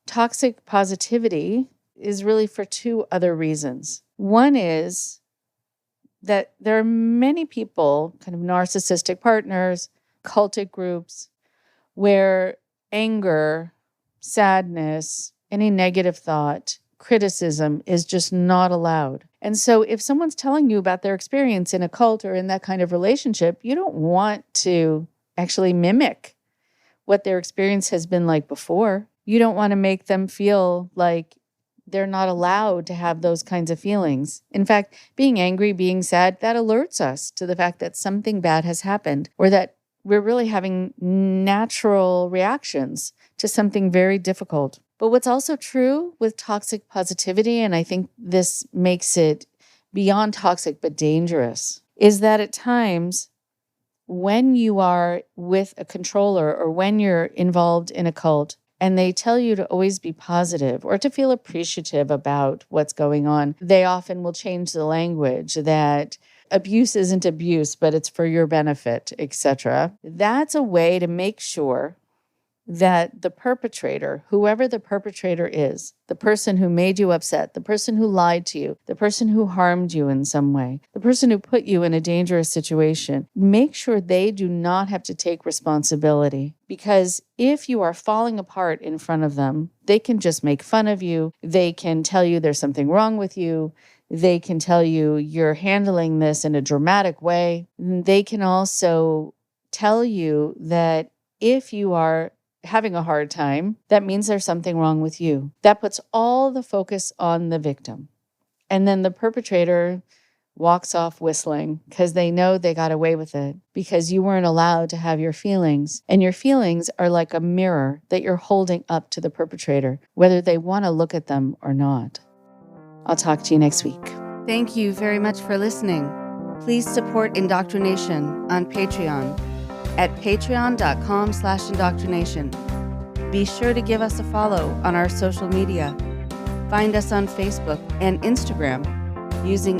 toxic positivity is really for two other reasons. One is that there are many people, kind of narcissistic partners, cultic groups, where anger, sadness, any negative thought, criticism is just not allowed. And so if someone's telling you about their experience in a cult or in that kind of relationship, you don't want to actually mimic what their experience has been like before. You don't want to make them feel like they're not allowed to have those kinds of feelings. In fact, being angry, being sad, that alerts us to the fact that something bad has happened or that we're really having natural reactions to something very difficult. But what's also true with toxic positivity, and I think this makes it beyond toxic but dangerous, is that at times when you are with a controller or when you're involved in a cult, and they tell you to always be positive or to feel appreciative about what's going on. They often will change the language that abuse isn't abuse, but it's for your benefit, etc. That's a way to make sure that the perpetrator, whoever the perpetrator is, the person who made you upset, the person who lied to you, the person who harmed you in some way, the person who put you in a dangerous situation, make sure they do not have to take responsibility. Because if you are falling apart in front of them, they can just make fun of you. They can tell you there's something wrong with you. They can tell you you're handling this in a dramatic way. They can also tell you that if you are having a hard time, that means there's something wrong with you. That puts all the focus on the victim. And then the perpetrator walks off whistling because they know they got away with it because you weren't allowed to have your feelings. And your feelings are like a mirror that you're holding up to the perpetrator, whether they want to look at them or not. I'll talk to you next week. Thank you very much for listening. Please support Indoctrination on Patreon at patreon.com/indoctrination. Be sure to give us a follow on our social media. Find us on Facebook and Instagram using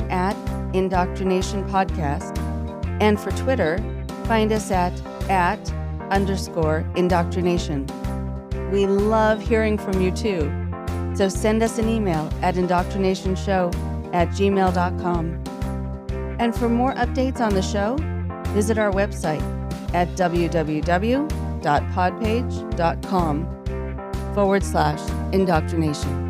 @Indoctrination Podcast. And for Twitter, find us at @_indoctrination. We love hearing from you too. So send us an email at indoctrinationshow@gmail.com. And for more updates on the show, visit our website at www.podpage.com/indoctrination.